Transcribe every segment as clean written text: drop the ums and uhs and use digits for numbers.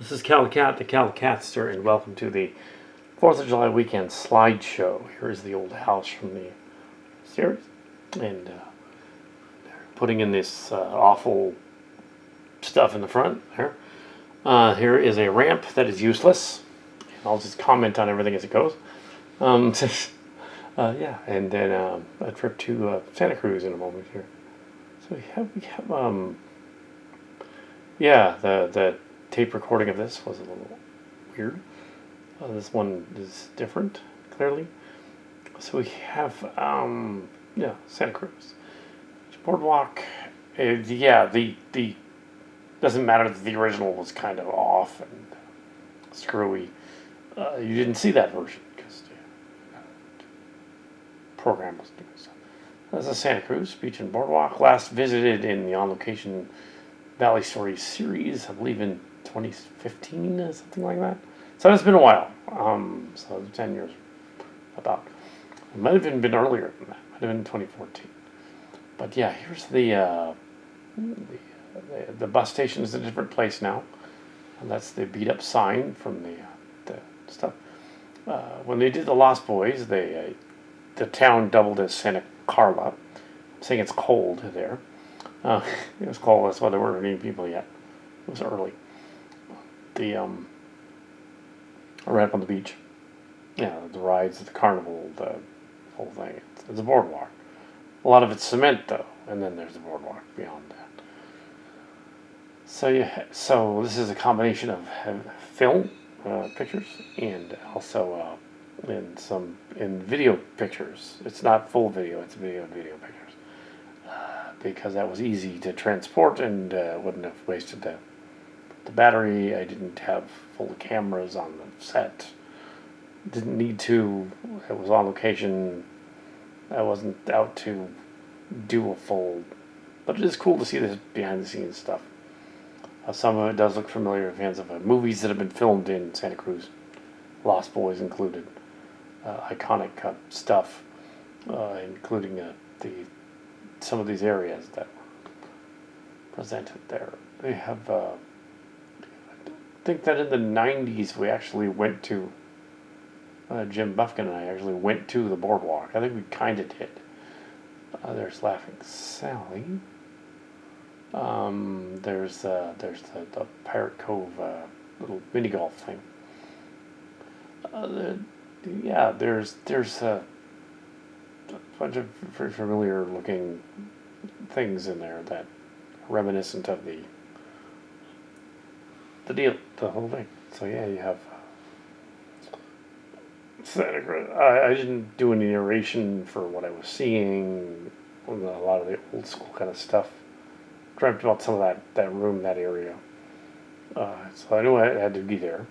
This is Kal Kat, the Kal Katster, and welcome to the 4th of July weekend slideshow. Here is the old house from the series, and they're putting in this awful stuff in the front there. Here is a ramp that is useless, and I'll just comment on everything as it goes. Yeah, and then a trip to Santa Cruz in a moment here. So yeah, the tape recording of this was a little weird. This one is different, clearly. So we have, yeah, Santa Cruz. Boardwalk, yeah, the doesn't matter that the original was kind of off and screwy. You didn't see that version because the program was doing stuff. That's a Santa Cruz Beach and Boardwalk. Last visited in the On Location Valley Stories series, I believe in 2015 or something like that. So it's been a while. So 10 years about. It might have even been earlier than that. Might have been 2014. But yeah, here's the bus station is a different place now, and that's the beat up sign from the stuff. When they did the Lost Boys, the town doubled as Santa Carla. I'm saying it's cold there. It was cold. That's why there weren't any people yet. It was early. Right up on the beach. Yeah, the rides, the carnival, the whole thing. It's a boardwalk. A lot of it's cement though, and then there's the boardwalk beyond that. So this is a combination of film pictures and also in video pictures. It's not full video; it's video pictures because that was easy to transport and wouldn't have wasted the battery. I didn't have full cameras on the set. Didn't need to. It was on location. I wasn't out to do a full, but it is cool to see this behind the scenes stuff. Some of it does look familiar to fans of movies that have been filmed in Santa Cruz, Lost Boys included, iconic stuff, including some of these areas that were presented there. They have, I think that in the 90s we actually went to, Jim Buffkin and I actually went to the boardwalk. I think we kind of did. There's Laughing Sally. There's the Pirate Cove little mini golf thing. Yeah, there's a bunch of very familiar looking things in there that are reminiscent of the whole thing. So yeah, you have Santa Cruz. I didn't do any narration for what I was seeing. A lot of the old school kind of stuff. Dreamt about some of that room, that area. So I knew I had to be there,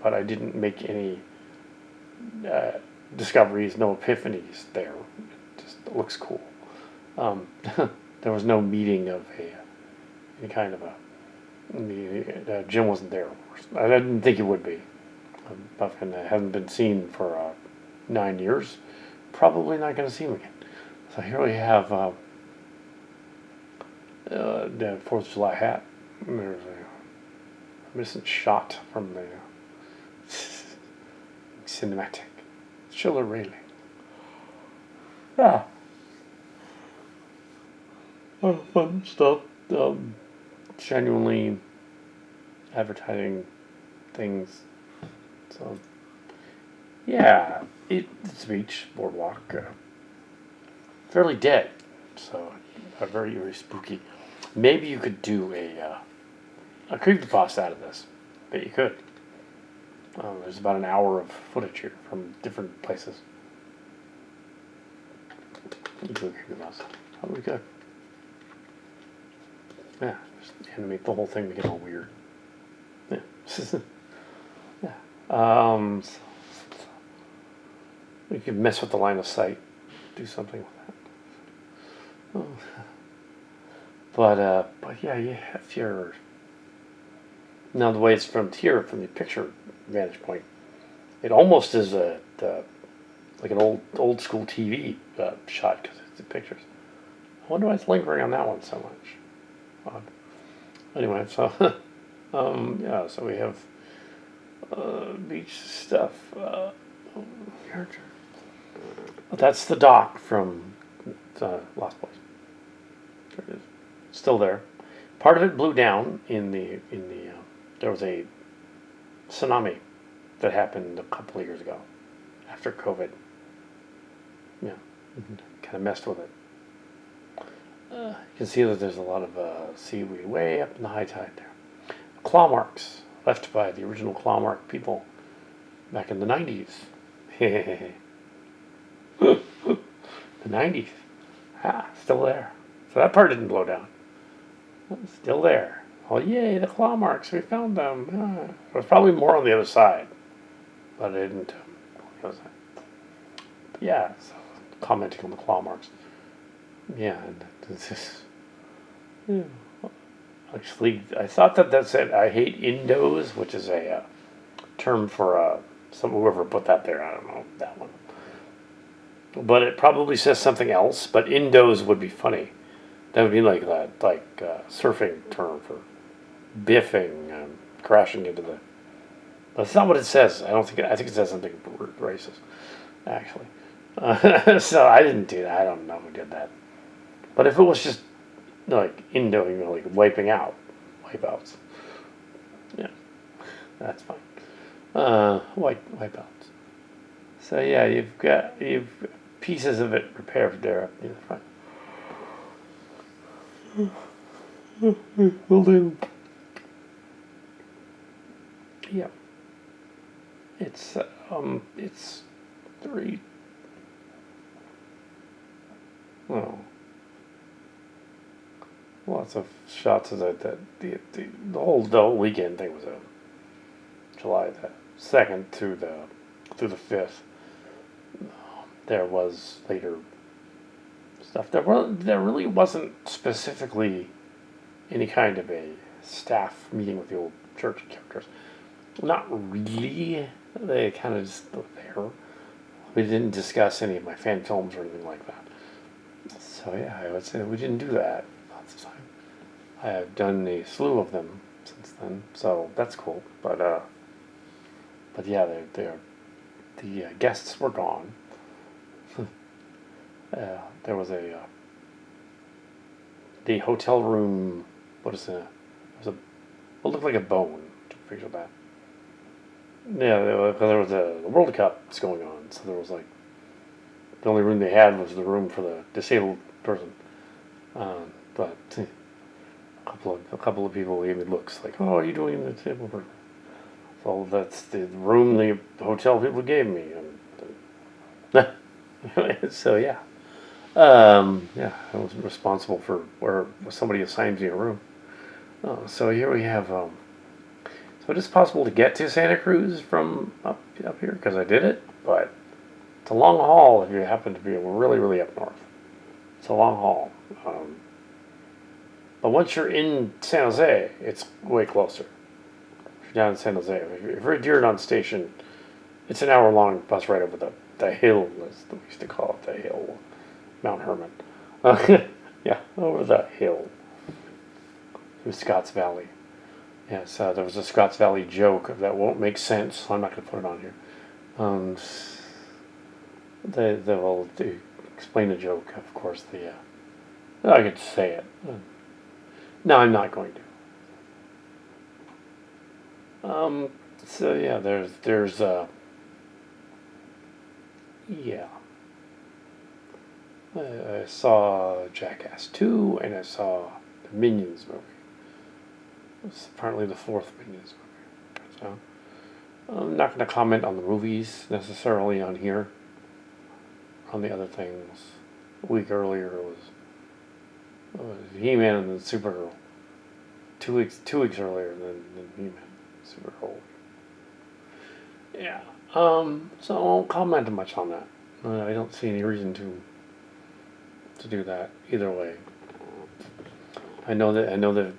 but I didn't make any discoveries, no epiphanies there. It just looks cool. There was no meeting of any kind of Jim wasn't there, of course. I didn't think he would be. Buffkin hasn't been seen for 9 years. Probably not going to see him again. So here we have the 4th of July hat. There's a missing shot from the cinematic Schiller railing. Yeah. Fun stuff. Genuinely advertising things. So, yeah, it's a beach, boardwalk. Fairly dead. So, very, very spooky. Maybe you could do a creepypasta out of this. Bet you could. There's about an hour of footage here from different places. You could do a creepypasta. Probably could. Yeah, just animate the whole thing to get all weird. Yeah. Yeah. We could mess with the line of sight. Do something with that. Oh. But yeah, you have your. Now the way it's filmed here, from the picture vantage point, it almost is like an old school TV shot because it's the pictures. I wonder why it's lingering on that one so much. Odd. Anyway, so Yeah, so we have beach stuff. That's the dock from Lost Boys. There it is. Still there. Part of it blew down there was a tsunami that happened a couple of years ago after COVID. Yeah, kind of messed with it. You can see that there's a lot of seaweed way up in the high tide there. Claw marks left by the original claw mark people back in the 90s. The 90s. Still there. So that part didn't blow down. Still there. Oh, yay, the claw marks. We found them. It was probably more on the other side. But I didn't go on the other side. But yeah, so commenting on the claw marks. Yeah, and this is... Yeah. Actually, I thought that said I hate Indos, which is a term for whoever put that there. I don't know that one. But it probably says something else. But Indos would be funny. That would be like that, surfing term for biffing and crashing into the. That's not what it says. I think it says something racist, actually. So I didn't do that. I don't know who did that. But if it was just like Indo, like wipeouts. Yeah, that's fine. Wipeouts. So yeah, you've pieces of it prepared there in the front. Well then, yeah, it's 3. Well, lots of shots of that. The whole weekend thing was July the 2nd through the 5th. There was later stuff. There really wasn't specifically any kind of a staff meeting with the old church characters. Not really. They kind of just were there. We didn't discuss any of my fan films or anything like that. So yeah, I would say that we didn't do that lots of time. I have done a slew of them since then, so that's cool. But yeah, the guests were gone. There was the hotel room. What is it? It looked like a bone. Picture that. Yeah, there was the World Cup was going on, so there was like the only room they had was the room for the disabled person. But a couple of people gave me looks like, "Oh, are you doing the disabled person?" So that's the room the hotel people gave me. So yeah. Yeah, I was responsible for where somebody assigns me a room. So here we have. So it is possible to get to Santa Cruz from up here because I did it, but it's a long haul if you happen to be really, really up north. It's a long haul. But once you're in San Jose, it's way closer. If you're down in San Jose, if you're at Diridon Station, it's an hour-long bus ride over the hill, as we used to call it, the hill. Mount Herman. Yeah, over the hill. Through Scotts Valley. Yes, there was a Scotts Valley joke that won't make sense, so I'm not going to put it on here. They will explain the joke, of course. I could say it. No, I'm not going to. So yeah, there's yeah. I saw Jackass 2 and I saw the Minions movie. It's apparently the 4th Minions movie. So I'm not going to comment on the movies necessarily on here. On the other things. A week earlier it was He-Man and then Supergirl. 2 weeks earlier than He-Man and Supergirl. Yeah. So I won't comment much on that. I don't see any reason to do that either way. I know that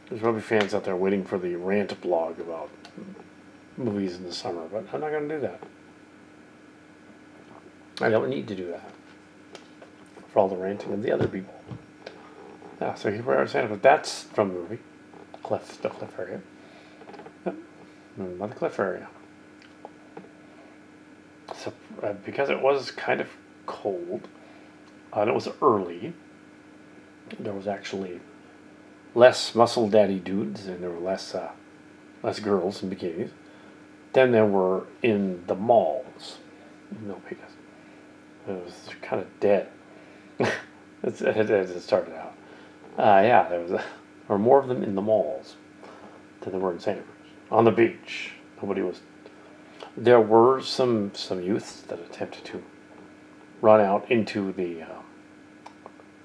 there's probably fans out there waiting for the rant blog about movies in the summer, but I'm not going to do that. I don't need to do that for all the ranting of the other people. Yeah, so here we are, Santa Cruz. That's from the movie. the cliff area. Yep, by the cliff area. So because it was kind of cold, and it was early, there was actually less muscle daddy dudes, and there were less girls in bikinis than there were in the malls in Milpitas. It was kind of dead as it started out. Yeah, there were more of them in the malls than there were in Santa Cruz. On the beach, nobody was. There were some youths that attempted to run out into the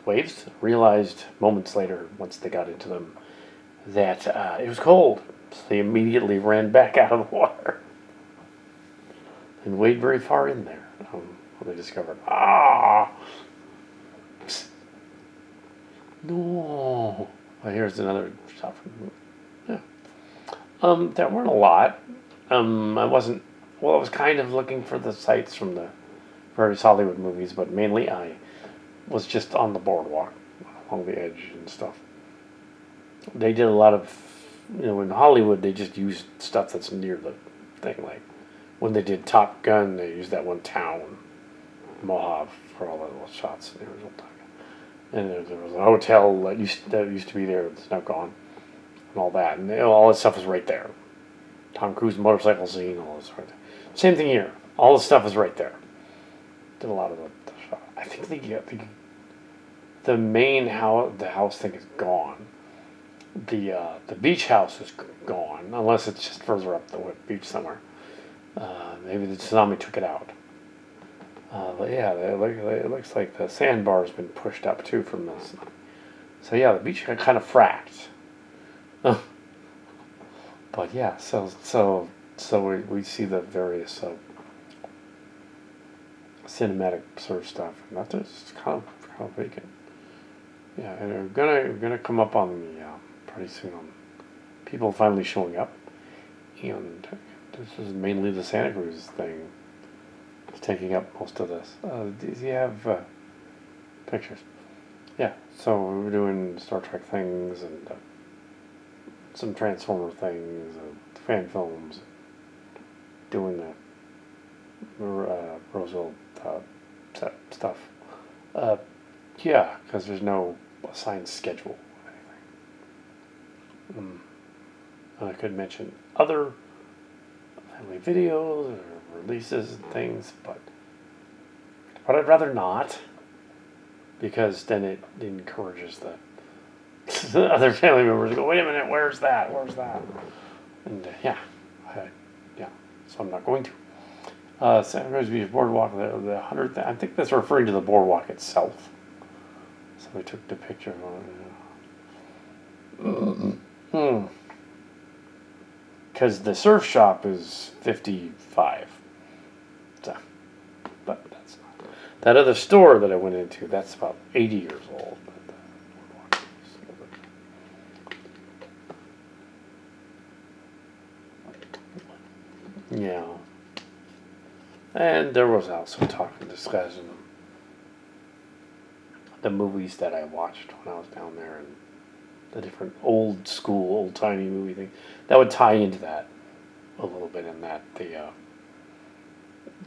waves. Realized moments later, once they got into them, that it was cold. So they immediately ran back out of the water and wade very far in there. When they discovered, no. Well, here's another shot from the movie. Yeah. There weren't a lot. I was kind of looking for the sights from the various Hollywood movies, but mainly I was just on the boardwalk, along the edge and stuff. They did a lot of, in Hollywood, they just used stuff that's near the thing. Like, when they did Top Gun, they used that one town, Mojave, for all the little shots in the original Top Gun. And there was a hotel that used to be there that's now gone, and all that. And all that stuff is right there. Tom Cruise motorcycle scene, all this right there. Same thing here. All the stuff is right there. Did a lot of the shot. I think the main house, the house thing is gone. The beach house is gone, unless it's just further up the beach somewhere. Maybe the tsunami took it out. But yeah, it looks like the sandbar's been pushed up too from this. So yeah, the beach got kind of fracked. But yeah, so we see the various cinematic sort of stuff, and that's just kind of vacant. Yeah, and we're gonna come up on the pretty soon on people finally showing up, and this is mainly the Santa Cruz thing. It's taking up most of this. Do you have pictures? Yeah, so we were doing Star Trek things and some Transformer things, fan films, doing the Roseville set stuff. Yeah, because there's no assigned schedule or anything. And I could mention other family videos or releases and things, but I'd rather not, because then it encourages the other family members to go, wait a minute, where's that? And yeah, so I'm not going to. Santa Cruz Beach Boardwalk, the 100th, I think that's referring to the boardwalk itself. So we took the picture of it. Because the surf shop is 55. So, but that's not. That other store that I went into, that's about 80 years old. Yeah. And there was also talking, discussing the movies that I watched when I was down there, and the different old school, old timey movie thing that would tie into that a little bit. In that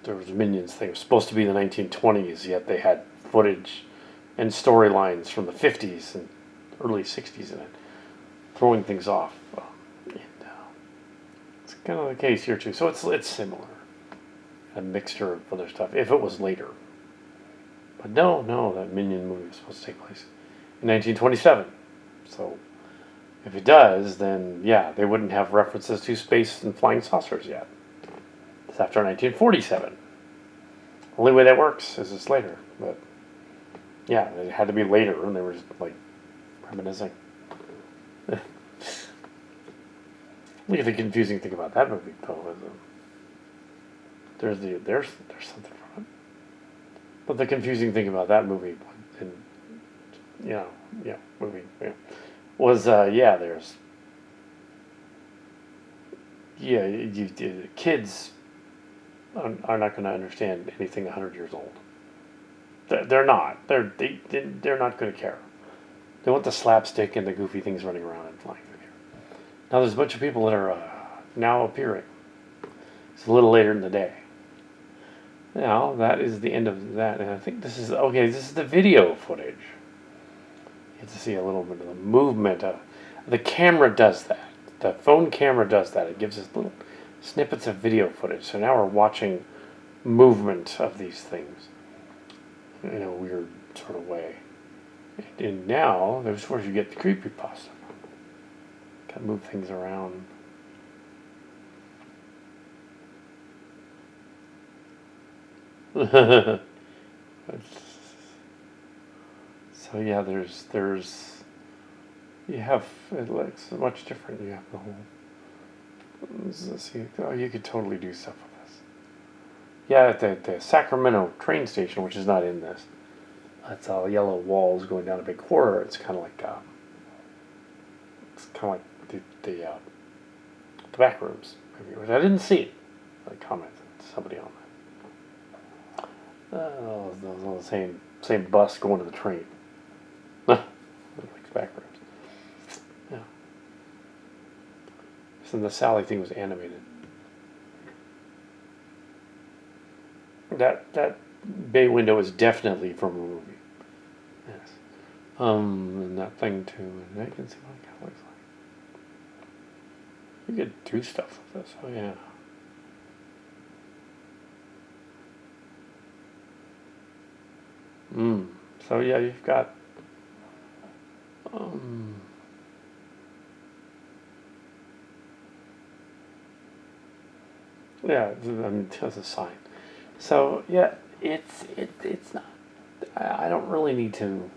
there was a Minions thing. It was supposed to be the 1920s, yet they had footage and storylines from the 50s and early 60s in it, throwing things off. It's kind of the case here too. So it's similar, a mixture of other stuff. If it was later, but no, that Minion movie was supposed to take place in 1927. So if it does, then yeah, they wouldn't have references to space and flying saucers yet. It's after 1947. Only way that works is it's later. But yeah, it had to be later, and they were just like reminiscing. Look at the confusing thing about that movie, though. There's something from it. But the confusing thing about that movie, was kids are not going to understand anything 100 years old. They're not. They're not going to care. They want the slapstick and the goofy things running around and flying through here. Now there's a bunch of people that are now appearing. It's a little later in the day. Now that is the end of that, and I think this is okay. This is the video footage. You get to see a little bit of the movement. The camera does that. The phone camera does that. It gives us little snippets of video footage. So now we're watching movement of these things in a weird sort of way. And now there's where you get the creepypasta. Gotta move things around. So yeah, there's you have it looks much different. You have the whole. Let's see. Oh, you could totally do stuff with this. Yeah, at the Sacramento train station, which is not in this. It's all yellow walls going down a big corridor. It's kind of like the back rooms. I didn't see it. I commented somebody on that. The same bus going to the train. Like the back rooms. Yeah. So the Sally thing was animated. That bay window is definitely from a movie. Yes. And that thing too. And I can see what it kind of looks like. You could do stuff with this. Oh yeah. So yeah, you've got yeah, I mean, there's a sign. So yeah, it's not. I don't really need to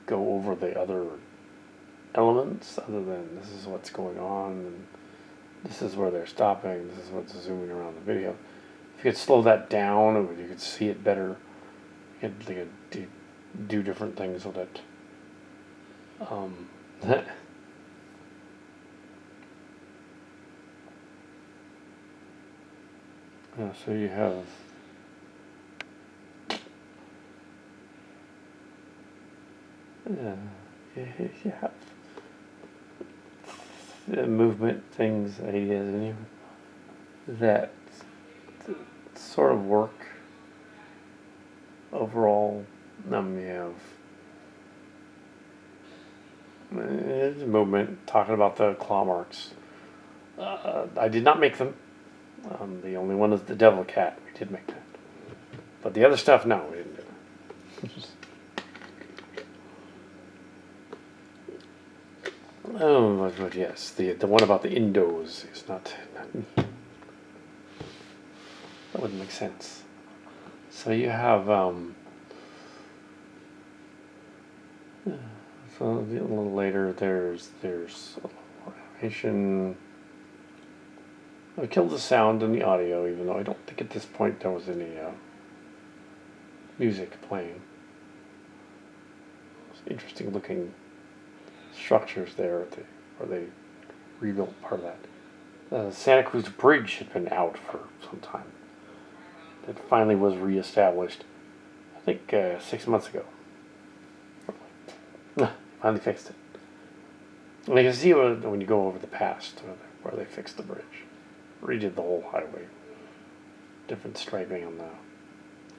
go over the other elements other than this is what's going on and this is where they're stopping. This is what's zooming around the video. If you could slow that down, or you could see it better. You could do different things with it. So you have you have movement things, ideas in you that sort of work overall. You have movement, talking about the claw marks. I did not make them. The only one is the devil cat. We did make that. But the other stuff, no, we didn't do that. Oh, but yes, the one about the Indos is not. That wouldn't make sense. So you have so a little later there's animation. I killed the sound and the audio, even though I don't think at this point there was any music playing. Interesting looking structures there where they rebuilt part of that. The Santa Cruz Bridge had been out for some time. It finally was reestablished, I think 6 months ago. Finally fixed it. And you can see when you go over the past where they fixed the bridge. Redid the whole highway. Different striping on the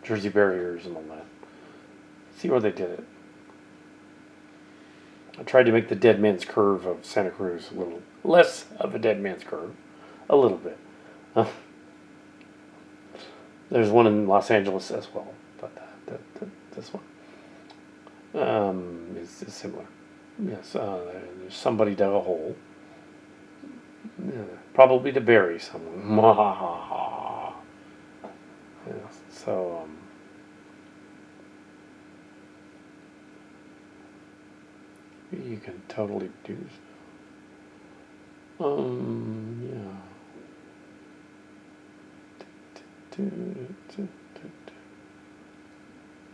Jersey barriers and all that. See where they did it. I tried to make the dead man's curve of Santa Cruz a little less of a dead man's curve. A little bit. There's one in Los Angeles as well, but this one is similar. Yes, there's somebody dug a hole. Yeah, probably to bury someone. Yeah, so you can totally do this. Yeah.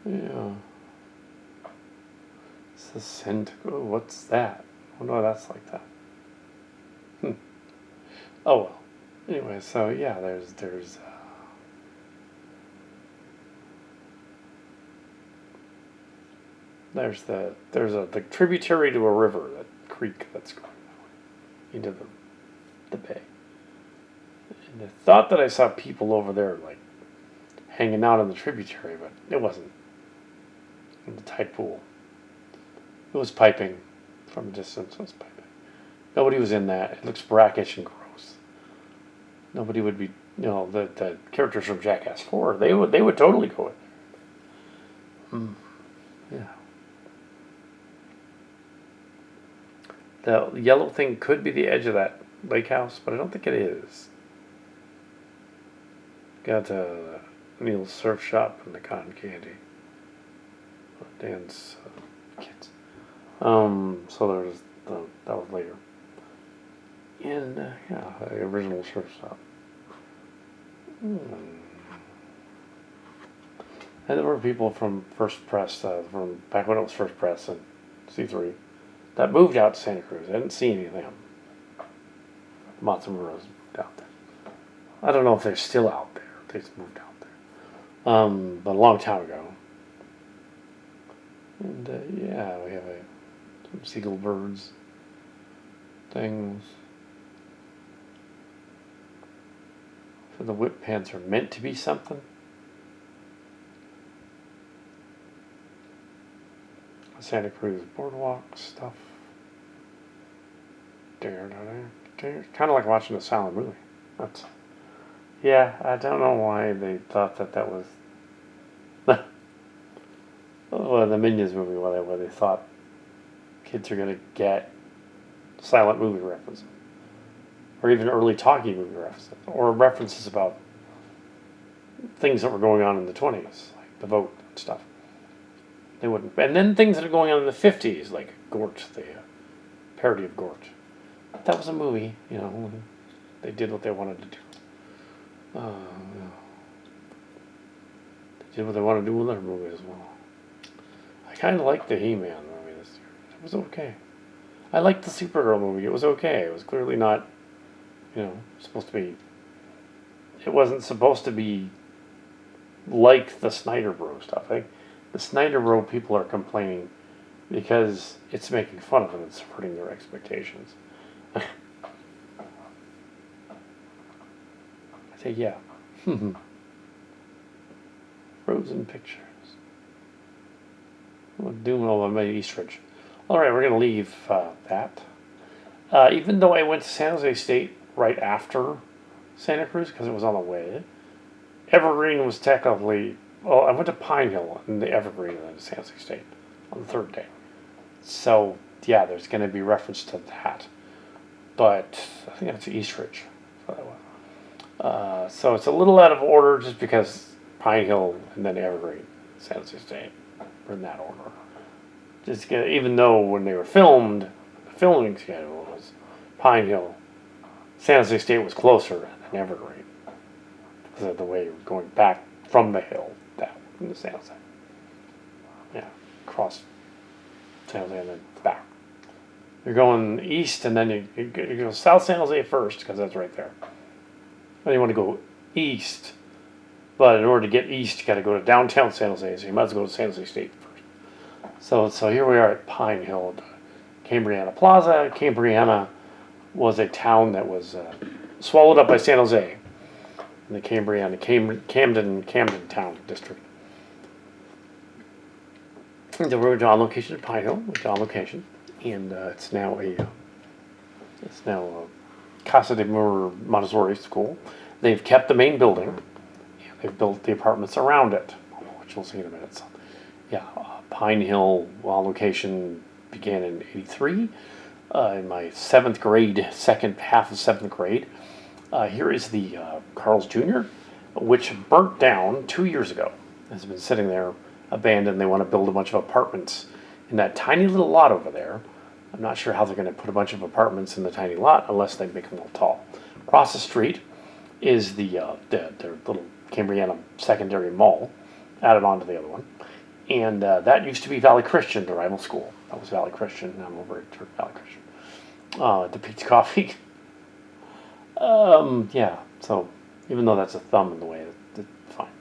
Yeah. It's the scent. Oh, what's that? Oh no, that's like that. Oh well. Anyway, so yeah, there's the tributary to a river, that creek that's going that way. into the bay. And I thought that I saw people over there, like, hanging out in the tributary, but it wasn't. In the tide pool. It was piping from a distance. It was piping. Nobody was in that. It looks brackish and gross. Nobody would be, the characters from Jackass 4, they would totally go in there. Yeah. The yellow thing could be the edge of that lake house, but I don't think it is. Got Neil's surf shop and the cotton candy. Dan's kids. So there's that was later. And the original surf shop. And there were people from First Press, from back when it was First Press and C3, that moved out to Santa Cruz. I didn't see any of them. Matsumoto's out there. I don't know if they're still out there. They just moved out there. But a long time ago. And we have some seagull birds things. So the whip pants are meant to be something. Santa Cruz boardwalk stuff. Kind of like watching a silent movie. I don't know why they thought that was the Minions movie, where they thought kids are going to get silent movie references. Or even early talkie movie references. Or references about things that were going on in the 20s, like the vote and stuff. They wouldn't. And then things that are going on in the 50s, like Gort, the parody of Gort. That was a movie, They did what they wanted to do. They did what they wanted to do with their movie as well. I kind of liked the He-Man movie this year. It was okay. I liked the Supergirl movie. It was okay. It was clearly not, supposed to be... It wasn't supposed to be like the Snyder Bro stuff. The Snyder Bro people are complaining because it's making fun of them and subverting their expectations. I say, yeah. Frozen Pictures. Doing all of my Eastridge. All right, we're going to leave that. Even though I went to San Jose State right after Santa Cruz because it was on the way, Evergreen was technically... Well, I went to Pine Hill and the Evergreen and then San Jose State on the third day. So, there's going to be reference to that. But I think that's Eastridge. That's what that was. So it's a little out of order just because Pine Hill and then Evergreen, San Jose State, were in that order. Even though when they were filmed, the filming schedule was Pine Hill, San Jose State was closer than Evergreen because of the way you were going back from the hill down into San Jose. Across San Jose and then back. You're going east and then you go South San Jose first because that's right there. Then you want to go east, but in order to get east, you got to go to downtown San Jose, so you might as well go to San Jose State first. So here we are at Pine Hill, Cambriana Plaza. Cambriana was a town that was swallowed up by San Jose in the Camden Town District. And then we're on location at Pine Hill, which is on location, and it's now a Casa de Mur Montessori school. They've kept the main building, and they've built the apartments around it, which we'll see in a minute. So, Pine Hill location began in '83. In my seventh grade, second half of seventh grade. Here is the Carl's Jr., which burnt down 2 years ago. It's been sitting there abandoned. They want to build a bunch of apartments in that tiny little lot over there. I'm not sure how they're going to put a bunch of apartments in the tiny lot unless they make them a little tall. Across the street is their little Cambriana secondary mall, added on to the other one. And that used to be Valley Christian, the rival school. That was Valley Christian. Now I'm over at Valley Christian. The Pete's Coffee. So even though that's a thumb in the way, it's fine.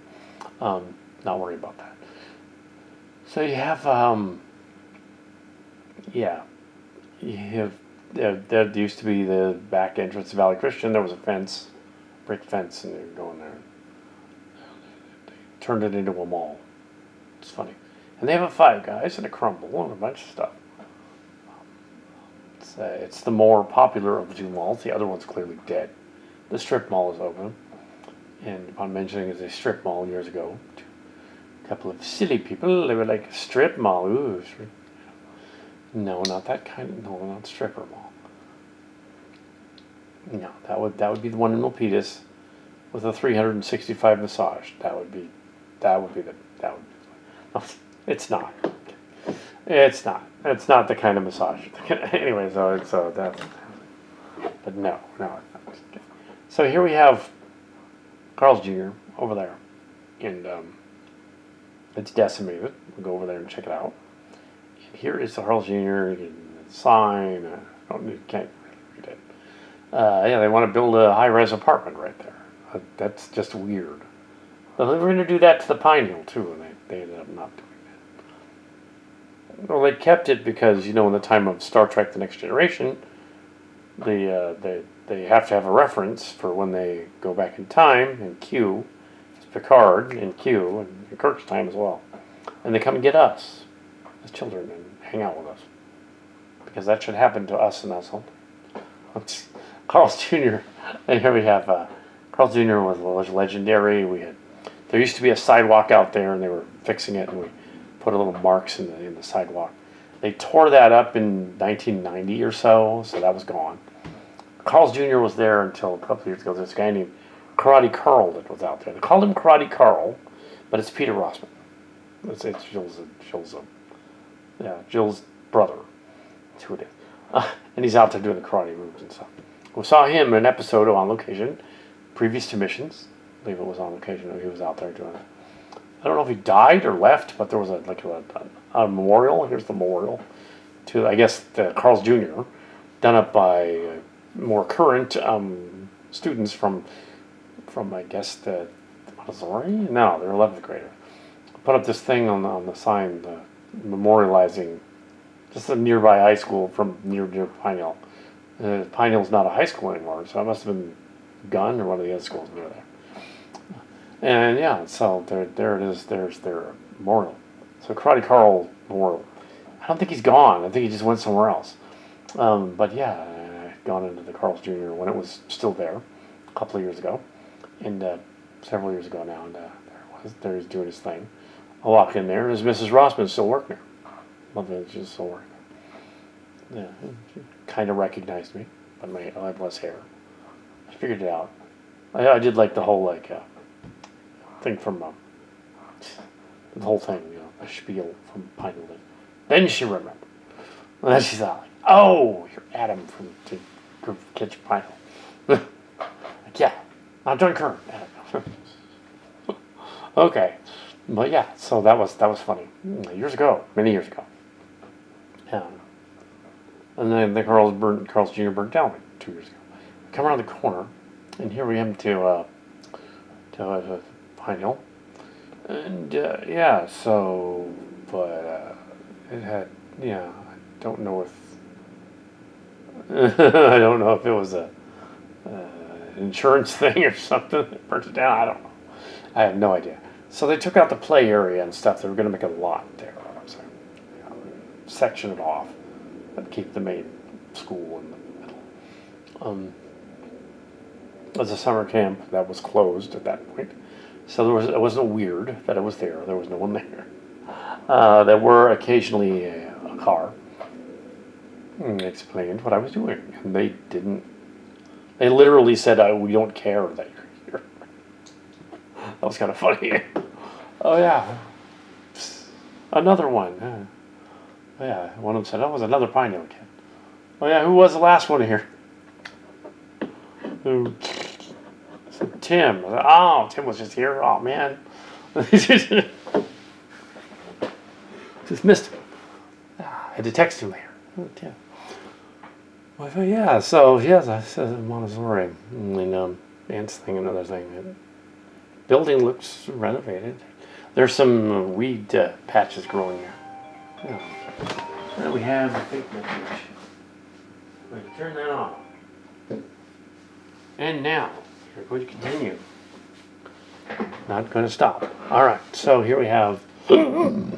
Not worry about that. So you have, you have there used to be the back entrance to Valley Christian. There was a fence, brick fence, and they were going there. They turned it into a mall. It's funny. And they have a Five Guys and a Crumble and a bunch of stuff. It's the more popular of the two malls. The other one's clearly dead. The strip mall is open. And upon mentioning it's a strip mall years ago, a couple of silly people, they were like, strip mall, ooh. No, not that kind of, no, not stripper mall. No, that would be the one in Milpitas with a 365 massage. That would be it's not. It's not. It's not the kind of massage. Anyway, so that's, but no. So here we have Carl's Jr. over there, and it's decimated. We'll go over there and check it out. And here is the Carl's Jr. sign. You can't read it. Yeah, they want to build a high-res apartment right there. That's just weird. But they were going to do that to the Pine Hill too, and they ended up not doing that. Well, they kept it because, in the time of Star Trek: The Next Generation, they have to have a reference for when they go back in time, and Q, it's Picard, and Q, and Kirk's time as well. And they come and get us as children and hang out with us. Because that should happen to us and us only. Carl's Jr. And here we have, Carl's Jr. was legendary. There used to be a sidewalk out there, and they were fixing it, and we put a little marks in the sidewalk. They tore that up in 1990 or so that was gone. Carl's Jr. was there until a couple of years ago. There's a guy named Karate Carl that was out there. They called him Karate Carl, but it's Peter Rossman. It's Jill's brother. That's who it is. And he's out there doing the karate moves and stuff. We saw him in an episode On Location, previous to Missions. I believe it was On Location. He was out there doing it. I don't know if he died or left, but there was a memorial. Here's the memorial to, I guess, the Carl's Jr. done up by more current students from I guess the Montessori. No, they're 11th graders. Put up this thing on the sign, memorializing just a nearby high school from near Pine Hill. Pine Hill's not a high school anymore, so it must have been Gunn or one of the other schools near there. And yeah, so there it is. There's their memorial. So Karate Carl Memorial. I don't think he's gone. I think he just went somewhere else. But yeah, I've gone into the Carl's Jr. when it was still there a couple of years ago, and several years ago now. And there he's doing his thing. I walk in there, and there's Mrs. Rossman still working there. Love it, she's still working there. Yeah, she kind of recognized me, but I have less hair. I figured it out. I did like the whole thing from the whole thing, a spiel from Pine Hill. Then she remembered. And then she thought, oh, you're Adam from to Catch Pine Hill. Yeah, not John Kern. Okay, but yeah, so that was funny. Many years ago. And then the Carl's Jr. burnt down like 2 years ago. Come around the corner, and here we am to Pine Hill. And it had, I don't know if it was a insurance thing or something that burnt it down. I don't know. I have no idea. So they took out the play area and stuff. They were going to make a lot there. So, section it off and keep the main school in the middle. As a summer camp that was closed at that point. So it wasn't weird that it was there. There was no one there. There were occasionally a car. And they explained what I was doing. And they didn't. They literally said, we don't care that you're here. That was kind of funny. Oh, yeah. Another one. Oh, yeah. One of them said, oh, it was another Pine Hill kid. Oh, yeah. Who was the last one here? Who? Tim. Oh, Tim was just here. Oh, man. Just missed him. I had to text him later. Oh, Tim. Well, yeah, so, yes, I said Montessori. And dance thing, another thing. The building looks renovated. There's some weed patches growing there. Yeah. And we have the big message. I'm going to turn that off. And now, we're going to continue. Not going to stop. All right, so here we have. There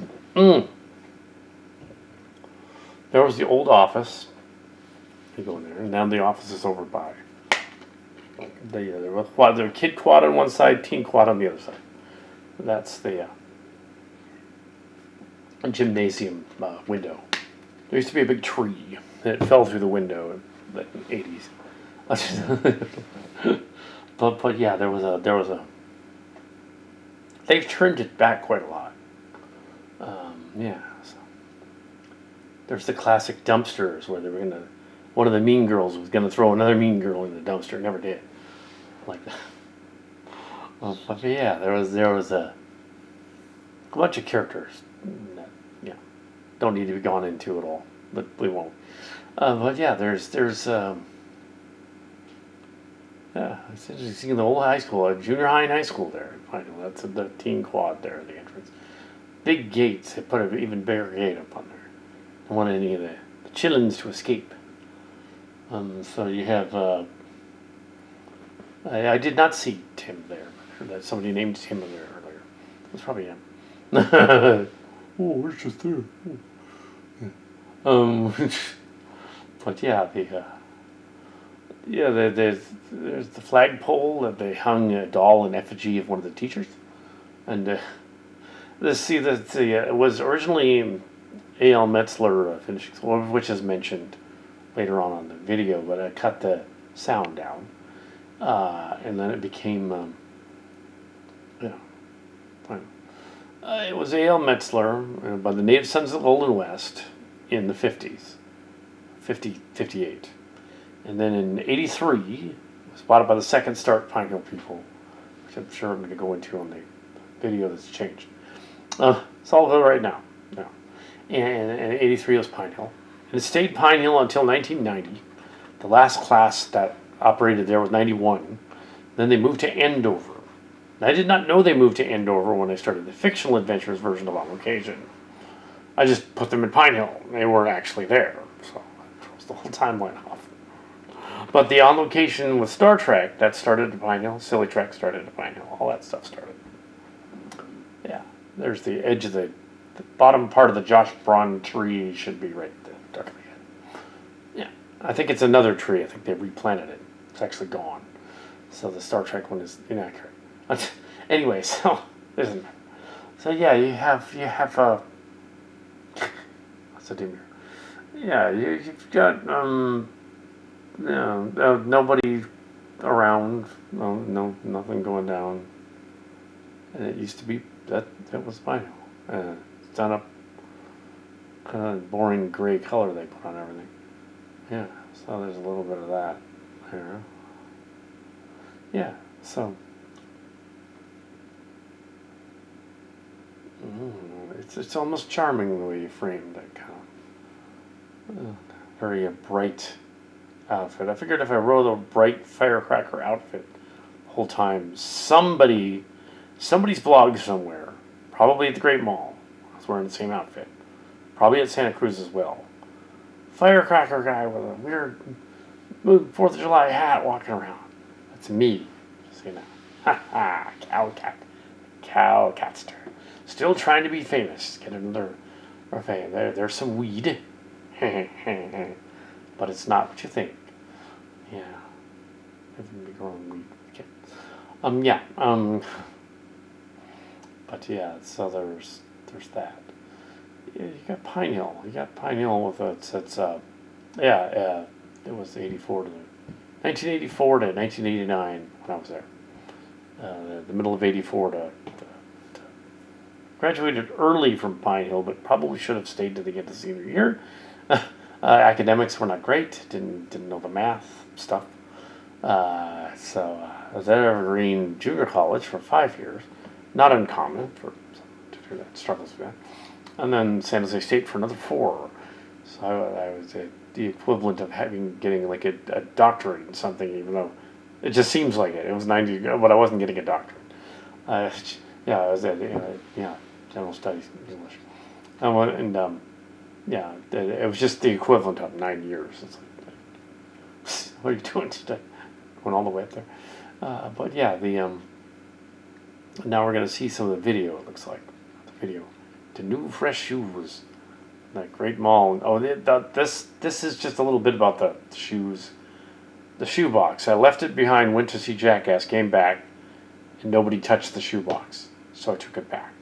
was the old office. You go in there, and now the office is over by. There was a kid quad on one side, teen quad on the other side. That's the gymnasium window. There used to be a big tree, and it fell through the window in the 80s. but yeah, there was a. They've trimmed it back quite a lot. Yeah. So. There's the classic dumpsters where they were gonna. One of the mean girls was gonna throw another mean girl in the dumpster. Never did. Like that. But yeah, there was a bunch of characters that don't need to be gone into at all. But we won't. But yeah, there's it's interesting. The old high school, junior high and high school there. That's the teen quad there, the entrance. Big gates. They put an even bigger gate up on there. Don't want any of the chillins to escape. So you have. I did not see Tim there. I heard that somebody named Tim there earlier. It was probably him. Oh, it's just there. But yeah, there's the flagpole that they hung a doll in effigy of one of the teachers, and it was originally A.L. Metzler finishing, which is mentioned later on the video, but I cut the sound down, and then it became it was A.L. Metzler by the Native Sons of the Golden West in the 50s, 58. And then in 83, it was bought by the Second Start Pine Hill people, which I'm sure I'm going to go into on the video that's changed. It's all good right now. No. And 83 was Pine Hill. And it stayed Pine Hill until 1990. The last class that operated there was 91. Then they moved to Andover. I did not know they moved to Andover when I started the fictional adventures version of On Location. I just put them in Pine Hill. They weren't actually there. So I closed the whole timeline off. But the On Location with Star Trek, that started at Pine Hill. Silly Trek started at Pine Hill. All that stuff started. Yeah. There's the edge of the bottom part of the Josh Braun tree should be right there. Darkly ahead. Yeah. I think it's another tree. I think they replanted it. It's actually gone. So the Star Trek one is inaccurate. Anyway, so isn't it? So yeah, you have what's the deal? Yeah, you've got nobody around, no nothing going down, and it used to be that was Pine Hill. It's done up kind of boring gray color they put on everything. Yeah, so there's a little bit of that there. Yeah, so. It's almost charming the way you framed that kind of very bright outfit. I figured if I wore the bright firecracker outfit the whole time, somebody's blog somewhere, probably at the Great Mall, I was wearing the same outfit. Probably at Santa Cruz as well. Firecracker guy with a weird 4th of July hat walking around. That's me. Just so you know. Ha ha, Kal Kat. Kal Katster. Still trying to be famous. Get another fame. There's some weed. But it's not what you think. Yeah. Haven't been growing weed. Okay. Yeah. But yeah, so there's that. Yeah, you got Pine Hill. You got Pine Hill with it was 1984 to 1989 when I was there. The middle of 84 to graduated early from Pine Hill, but probably should have stayed to get the senior year. Academics were not great. Didn't know the math stuff. So I was at Evergreen Junior College for 5 years. Not uncommon for someone to do that, struggles with that. And then San Jose State for another 4. So I was the equivalent of getting like a doctorate in something, even though it just seems like it. It was 90, but I wasn't getting a doctorate. I was at general studies English, it was just the equivalent of 9 years. It's like What are you doing today? Going all the way up there. But yeah, now we're gonna see some of the video. It looks like the video. The new fresh shoes. That great mall. Oh, this is just a little bit about the shoes. The shoe box. I left it behind. Went to see Jackass. Came back, and nobody touched the shoe box. So I took it back.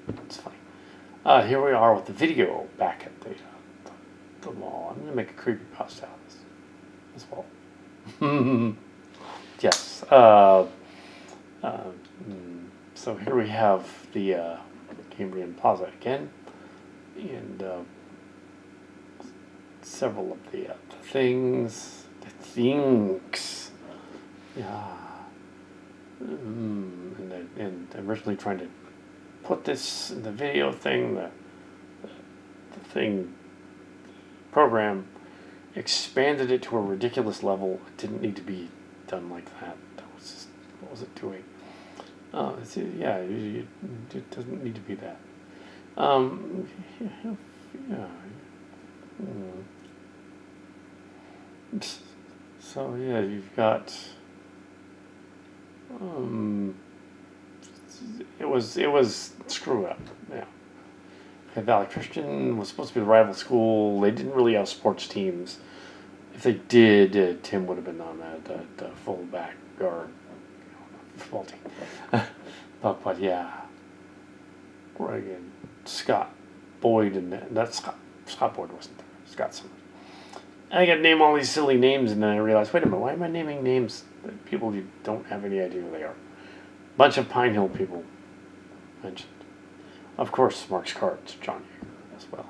It's funny. Here we are with the video back at the mall. I'm gonna make a creepypasta out of this as well. Yes. So here we have the Cambrian Plaza again, and several of the things. Yeah. And originally trying to put this in the video thing, the thing program, expanded it to a ridiculous level. It didn't need to be done like that. That was just, what was it doing? Yeah, it doesn't need to be that. Yeah. So yeah, you've got. It was screw up. Yeah. Okay, Valley Christian was supposed to be the rival school. They didn't really have sports teams. If they did, Tim would have been on the fullback guard football team. but yeah, Reagan, Scott, Boyd, and that's Scott Boyd wasn't there. Scott Summers. And I got to name all these silly names, and then I realized, wait a minute, why am I naming names that people you don't have any idea who they are? Bunch of Pine Hill people mentioned. Of course, Mark's cards, John Yeager as well.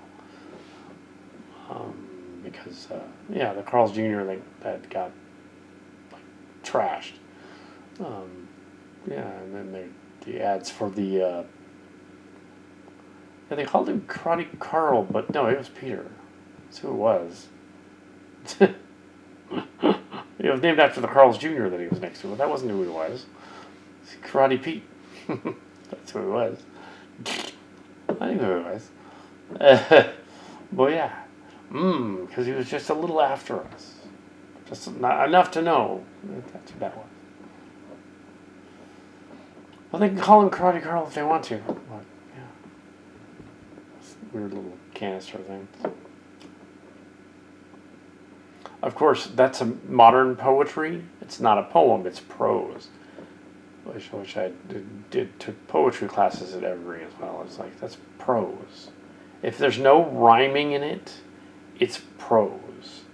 Because the Carl's Jr. that got like trashed. And then the ads for the they called him Karate Carl, but no, it was Peter. That's who it was. It was named after the Carl's Jr. that he was next to, but that wasn't who he was. It's Karate Pete. That's who he was. I knew who he was. But yeah. Because he was just a little after us. Just not enough to know. That's what that was. Well, they can call him Karate Carl if they want to. But, yeah. Weird little canister thing. Of course, that's a modern poetry. It's not a poem, it's prose. Which I took poetry classes at Evergreen as well. It's like, that's prose. If there's no rhyming in it, it's prose.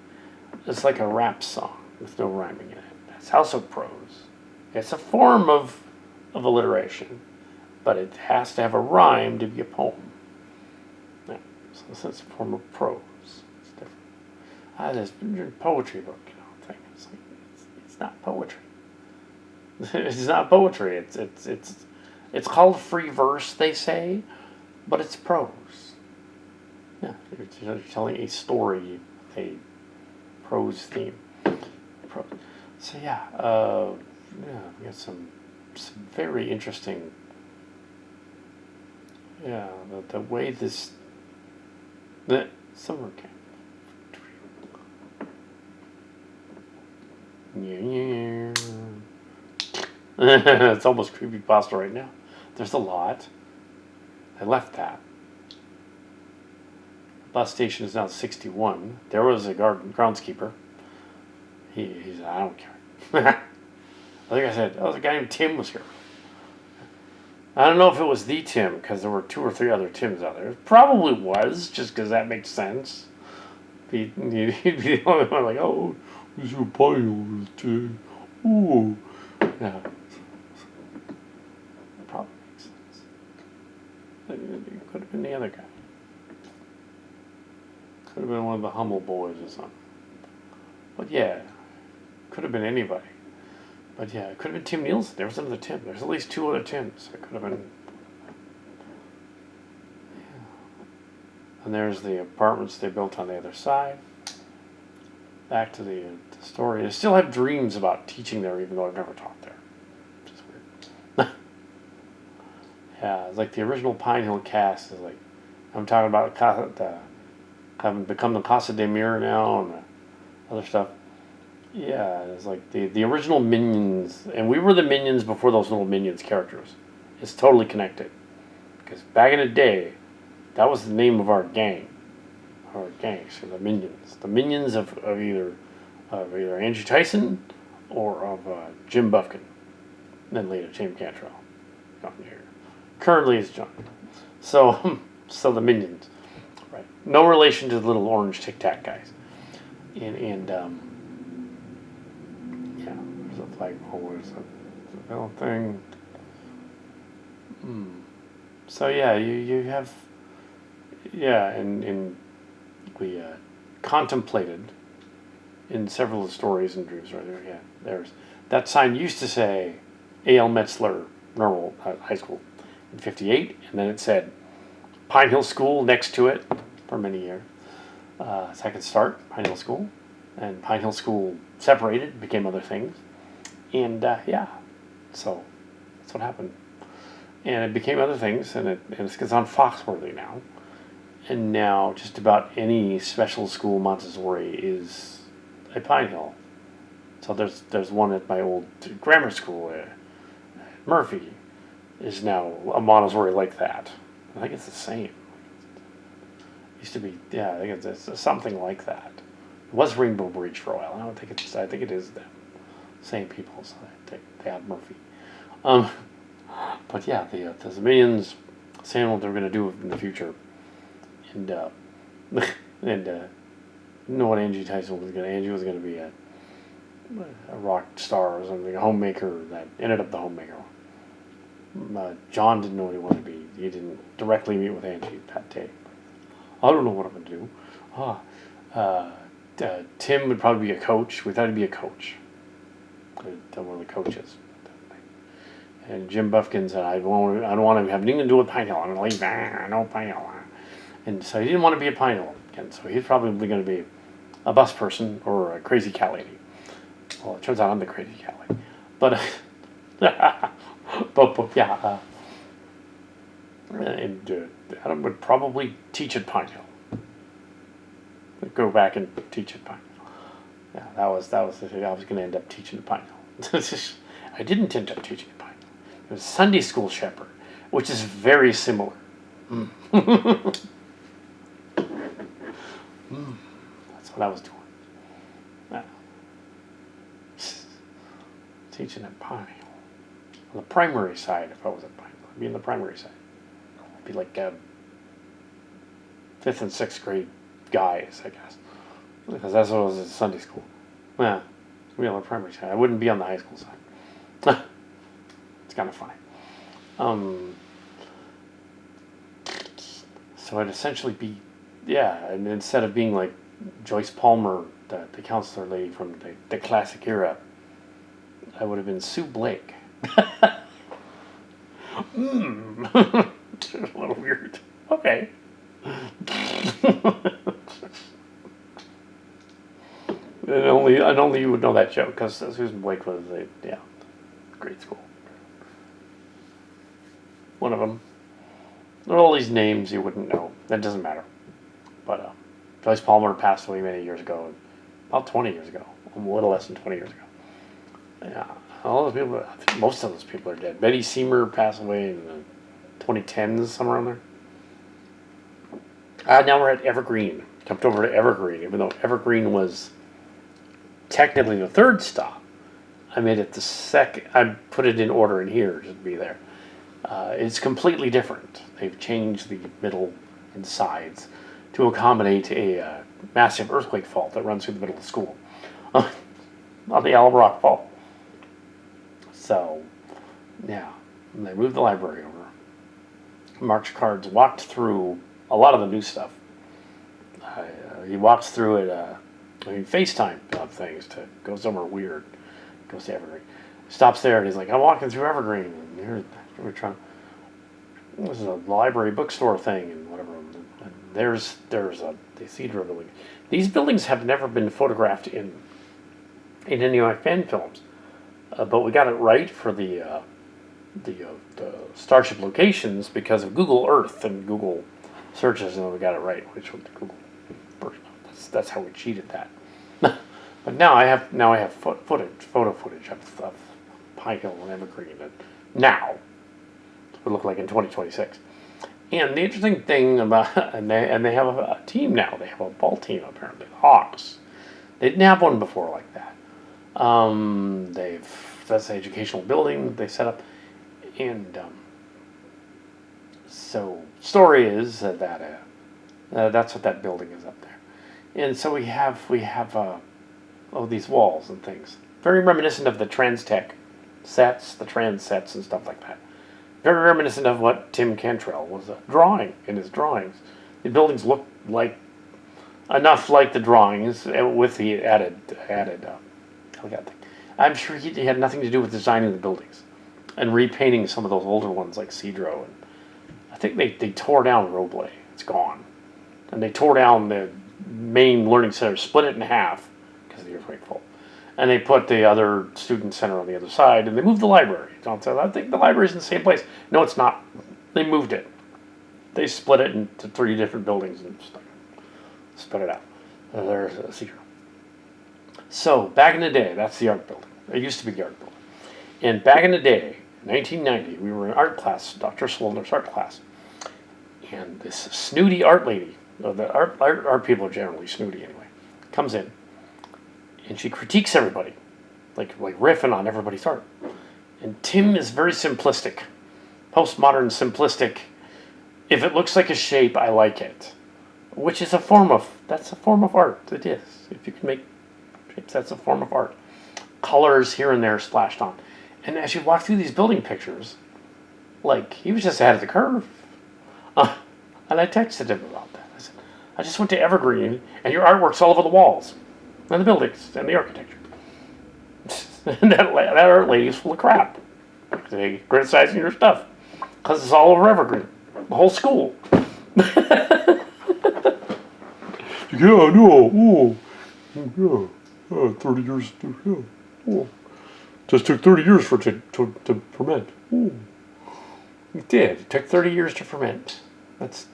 It's like a rap song with no rhyming in it. That's also prose. It's a form of alliteration, but it has to have a rhyme to be a poem. Yeah, so it's a form of prose. It's different. This poetry book, thing. It's like it's not poetry. It's not poetry. It's called free verse, they say, but it's prose. Yeah, you're telling a story, a prose theme. Prose. So we got some very interesting. Yeah, the way the summer camp. It's almost creepypasta right now. There's a lot. I left that. Bus station is now 61. There was a groundskeeper. He said, I don't care. I think I said, the guy named Tim was here. I don't know if it was the Tim, because there were 2 or 3 other Tims out there. It probably was, just because that makes sense. He'd be the only one like, oh, is your party over Tim? Oh. Yeah. That probably makes sense. It could have been the other guy. Could have been one of the Hummel boys or something. But yeah, could have been anybody. But yeah, it could have been Tim Nielsen. There was another Tim. There's at least 2 other Tims. It could have been. Yeah. And there's the apartments they built on the other side. Back to the story. I still have dreams about teaching there, even though I've never taught there. Which is weird. Yeah, it's like the original Pine Hill cast is like, I'm talking about having become the Casa de Mir now and the other stuff. Yeah, it's like the original Minions, and we were the Minions before those little Minions characters. It's totally connected. Because back in the day, that was the name of our gang. Our gangs, the Minions. The Minions of either Andrew Tyson or of Jim Buffkin. And then later James Cantrell. Currently it's John. So, so the Minions. Right. No relation to the little orange Tic Tac guys. And yeah, there's a flagpole. There's a little thing. So yeah, you have, yeah, and we contemplated in several of the stories and dreams right there. Yeah, there's that sign used to say A.L. Metzler Normal High School in '58, and then it said Pine Hill School next to it for many years. Second start, Pine Hill School, and Pine Hill School separated, became other things, and yeah, so that's what happened. And it became other things, and it's on Foxworthy now. And now just about any special school Montessori is a Pine Hill. So there's one at my old grammar school, Murphy, is now a Montessori like that. I think it's the same. It used to be, yeah, I think it's something like that. It was Rainbow Bridge for a while. I think it is them. Same people, so they have Murphy. But yeah, the Minions saying what they're going to do in the future, and and you know what Angie Tyson was going to. Angie was going to be a rock star or something, a homemaker that ended up the homemaker. John didn't know what he wanted to be. He didn't directly meet with Angie that day. I don't know what I'm going to do. Tim would probably be a coach. We thought he'd be a coach. One of the coaches. And Jim Buffkin said, I don't want to have anything to do with Pine Hill. I'm going to leave. No Pine Hill. And so he didn't want to be a Pine Hill. And so he's probably going to be a bus person or a crazy cat lady. Well, it turns out I'm the crazy cat lady. But, but yeah. And Adam would probably teach at Pine Hill. Go back and teach at Pine Hill. Yeah, that was the thing. I was going to end up teaching at Pine Hill. I didn't end up teaching at Pine Hill. It was Sunday School Shepherd, which is very similar. That's what I was doing. Yeah. Teaching at Pine Hill. On the primary side, if I was at Pine Hill, I'd be in the primary side. I'd be like 5th and 6th grade guys, I guess. Because that's what I was at Sunday school. Yeah, I'd be on the primary side. I wouldn't be on the high school side. It's kind of funny. So I'd essentially be, yeah, and instead of being like Joyce Palmer, the counselor lady from the classic era, I would have been Sue Blake. A little weird. Okay. And only you would know that joke, because Susan Blake was grade school. One of them. There are all these names you wouldn't know. That doesn't matter. But Joyce Palmer passed away many years ago. About 20 years ago. A little less than 20 years ago. Yeah. All those people, I think most of those people are dead. Betty Seymour passed away in the 2010s, somewhere around there. Now we're at Evergreen. Jumped over to Evergreen, even though Evergreen was technically the third stop. I made it the second. I put it in order in here just to be there. It's completely different. They've changed the middle and sides to accommodate a massive earthquake fault that runs through the middle of the school. Not the Alum Rock Fault. So, yeah. And they moved the library over. March Cards walked through a lot of the new stuff. He walks through it, FaceTime things to go somewhere weird. Goes to Evergreen. Stops there and he's like, I'm walking through Evergreen. And here we're trying. This is a library bookstore thing and whatever. And there's a theater building. These buildings have never been photographed in any of my fan films, but we got it right for the Starship locations because of Google Earth and Google searches, and we got it right, which was the Google version. That's how we cheated that. But now I have photo footage of Pine Hill and Evergreen, and now it would look like in 2026. And the interesting thing about and they have a team now. They have a ball team apparently, the Hawks. They didn't have one before like that. That's an educational building they set up, and so story is that that's what that building is up there, and so we have these walls and things, very reminiscent of the Trans-Tech sets, the trans sets and stuff like that. Very reminiscent of what Tim Cantrell was drawing in his drawings. The buildings look like enough like the drawings with the added Kal Kat thing. I'm sure he had nothing to do with designing the buildings and repainting some of those older ones like Cedro. And I think they tore down Roble. It's gone. And they tore down the main learning center, split it in half because of the earthquake fault. And they put the other student center on the other side, and they moved the library. So I think the library's in the same place. No, it's not. They moved it. They split it into 3 different buildings and split it out. There's a secret. So back in the day, that's the art building. It used to be the art building. And back in the day, 1990, we were in art class, Dr. Swolner's art class. And this snooty art lady, the art people are generally snooty anyway, comes in. And she critiques everybody, like riffing on everybody's art. And Tim is very simplistic, postmodern simplistic. If it looks like a shape, I like it, which is that's a form of art. It is. If you can make shapes, that's a form of art. Colors here and there splashed on. And as you walk through these building pictures, like he was just ahead of the curve. And I texted him about that. I said, I just went to Evergreen, and your artwork's all over the walls. And the buildings and the architecture. And that art lady is full of crap. They criticizing your stuff because it's all over Evergreen, the whole school. Yeah, no, yeah, 30 years. Yeah, oh. Just took 30 years for it to ferment. Oh. It did. It took 30 years to ferment. That's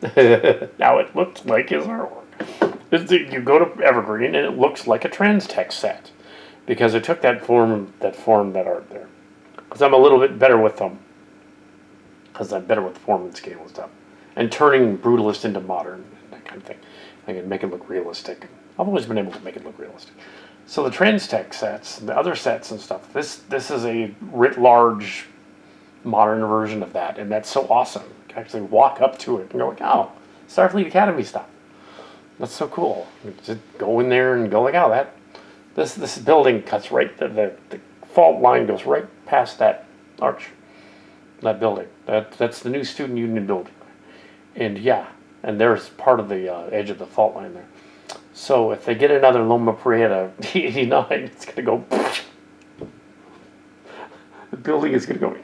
now it looks like his artwork. You go to Evergreen and it looks like a Trans-Tech set because it took that art there. Because I'm a little bit better with them. Because I'm better with form and scale and stuff. And turning brutalist into modern, that kind of thing. I can make it look realistic. I've always been able to make it look realistic. So the Trans-Tech sets, the other sets and stuff, this is a writ large modern version of that. And that's so awesome. You can actually walk up to it and go like, oh, Starfleet Academy stuff. That's so cool. Just go in there and go like, oh, this building cuts right, the fault line goes right past that arch, that building. That's the new Student Union building. And yeah, and there's part of the edge of the fault line there. So if they get another Loma Prieta 89, it's going to go, the building is going to go to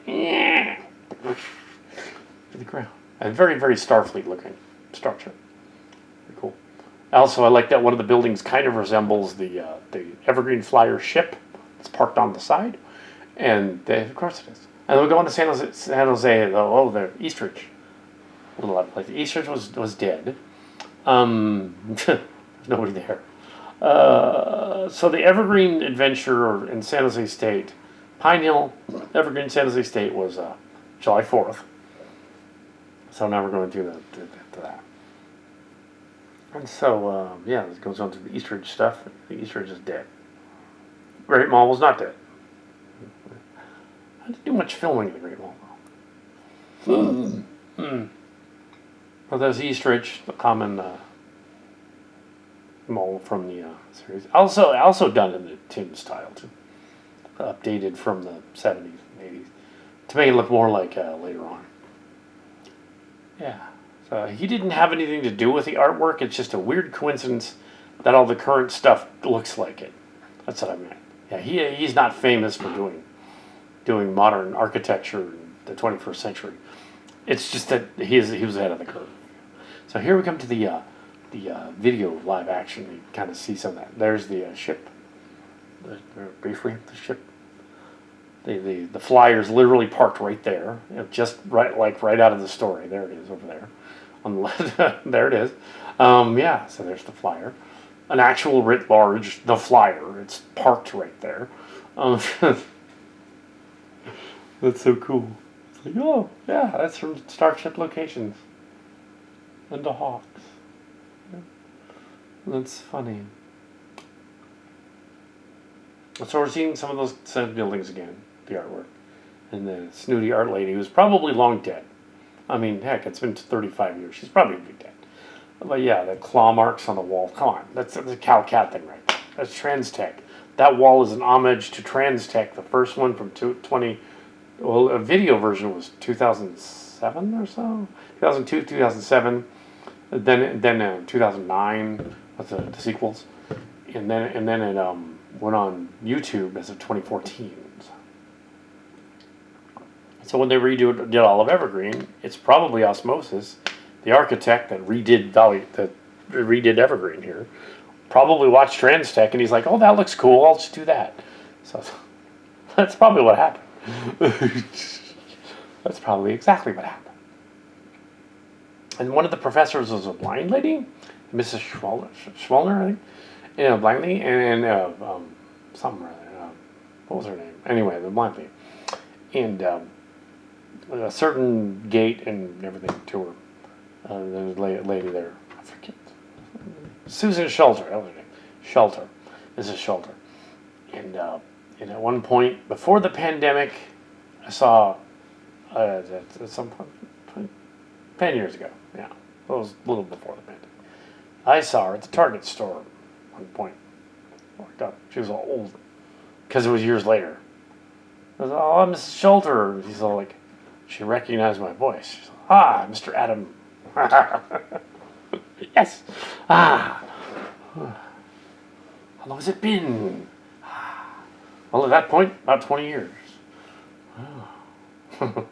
the ground. A very, very Starfleet looking structure. Pretty cool. Also, I like that one of the buildings kind of resembles the Evergreen Flyer ship. It's parked on the side, and of course it is. And we go on to San Jose. The Eastridge, little odd place. Eastridge was dead. There's nobody there. So the Evergreen Adventure in San Jose State, Pine Hill, Evergreen, San Jose State was July 4th. So now we're going to that. And so, it goes on to the Eastridge stuff. The Eastridge is dead. Great Mall was not dead. I didn't do much filming in the Great Mall. Well, there's Eastridge, the common mall from the series. Also done in the Tim style, too. Updated from the 70s and 80s to make it look more like later on. Yeah. So he didn't have anything to do with the artwork. It's just a weird coincidence that all the current stuff looks like it. That's what I meant. Yeah, he's not famous for doing modern architecture in the 21st century. It's just that he was ahead of the curve. So here we come to the video live action. You kind of see some of that. There's the ship. Briefly, the ship. The flyer's literally parked right there, just right out of the story. There it is over there. On the left, there it is. So there's the flyer. an actual writ large, the flyer. It's parked right there. That's so cool. It's like, oh, yeah, that's from Starship Locations. And the Hawks. Yeah. That's funny. So we're seeing some of those same buildings again, the artwork. And the snooty art lady who's probably long dead. I mean, heck, it's been 35 years. She's probably dead. But yeah, the claw marks on the wall. Come on, that's the Kal Kat thing, right? That's Transtech. That wall is an homage to Transtech. The first one from 20. Well, a video version was 2007 or so. 2002, 2007. Then 2009 with the sequels, and then it went on YouTube as of 2014. So when they did all of Evergreen, it's probably Osmosis, the architect that redid Evergreen here, probably watched Transtech and he's like, oh, that looks cool, I'll just do that. So that's probably what happened. That's probably exactly what happened. And one of the professors was a blind lady, Mrs. Schwallner, I think. Yeah, blind lady, and something or other. What was her name? Anyway, the blind lady. And a certain gate and everything to her. There's a lady there. I forget. Susan Shelter, that was her name. Shelter. Mrs. Shelter. And at one point, before the pandemic, I saw, at some point, 10 years ago, yeah. It was a little before the pandemic. I saw her at the Target store at one point. Walked up. She was all old. Because it was years later. I was like, oh, Mrs. Shelter. She's all like, she recognized my voice. She's like, ah, Mr. Adam. Yes. Ah. How long has it been? Well, at that point, about 20 years. Oh.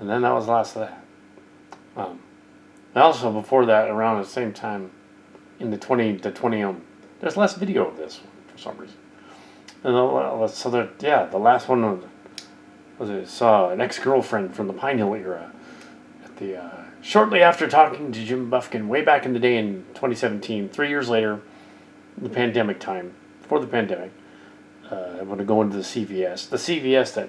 And then that was the last of that. And also before that, around the same time, in the 20, there's less video of this one for some reason. And the last one saw an ex-girlfriend from the Pine Hill era at the shortly after talking to Jim Buffkin way back in the day in 2017. 3 years later, the pandemic time, before the pandemic, I'm going to go into the CVS that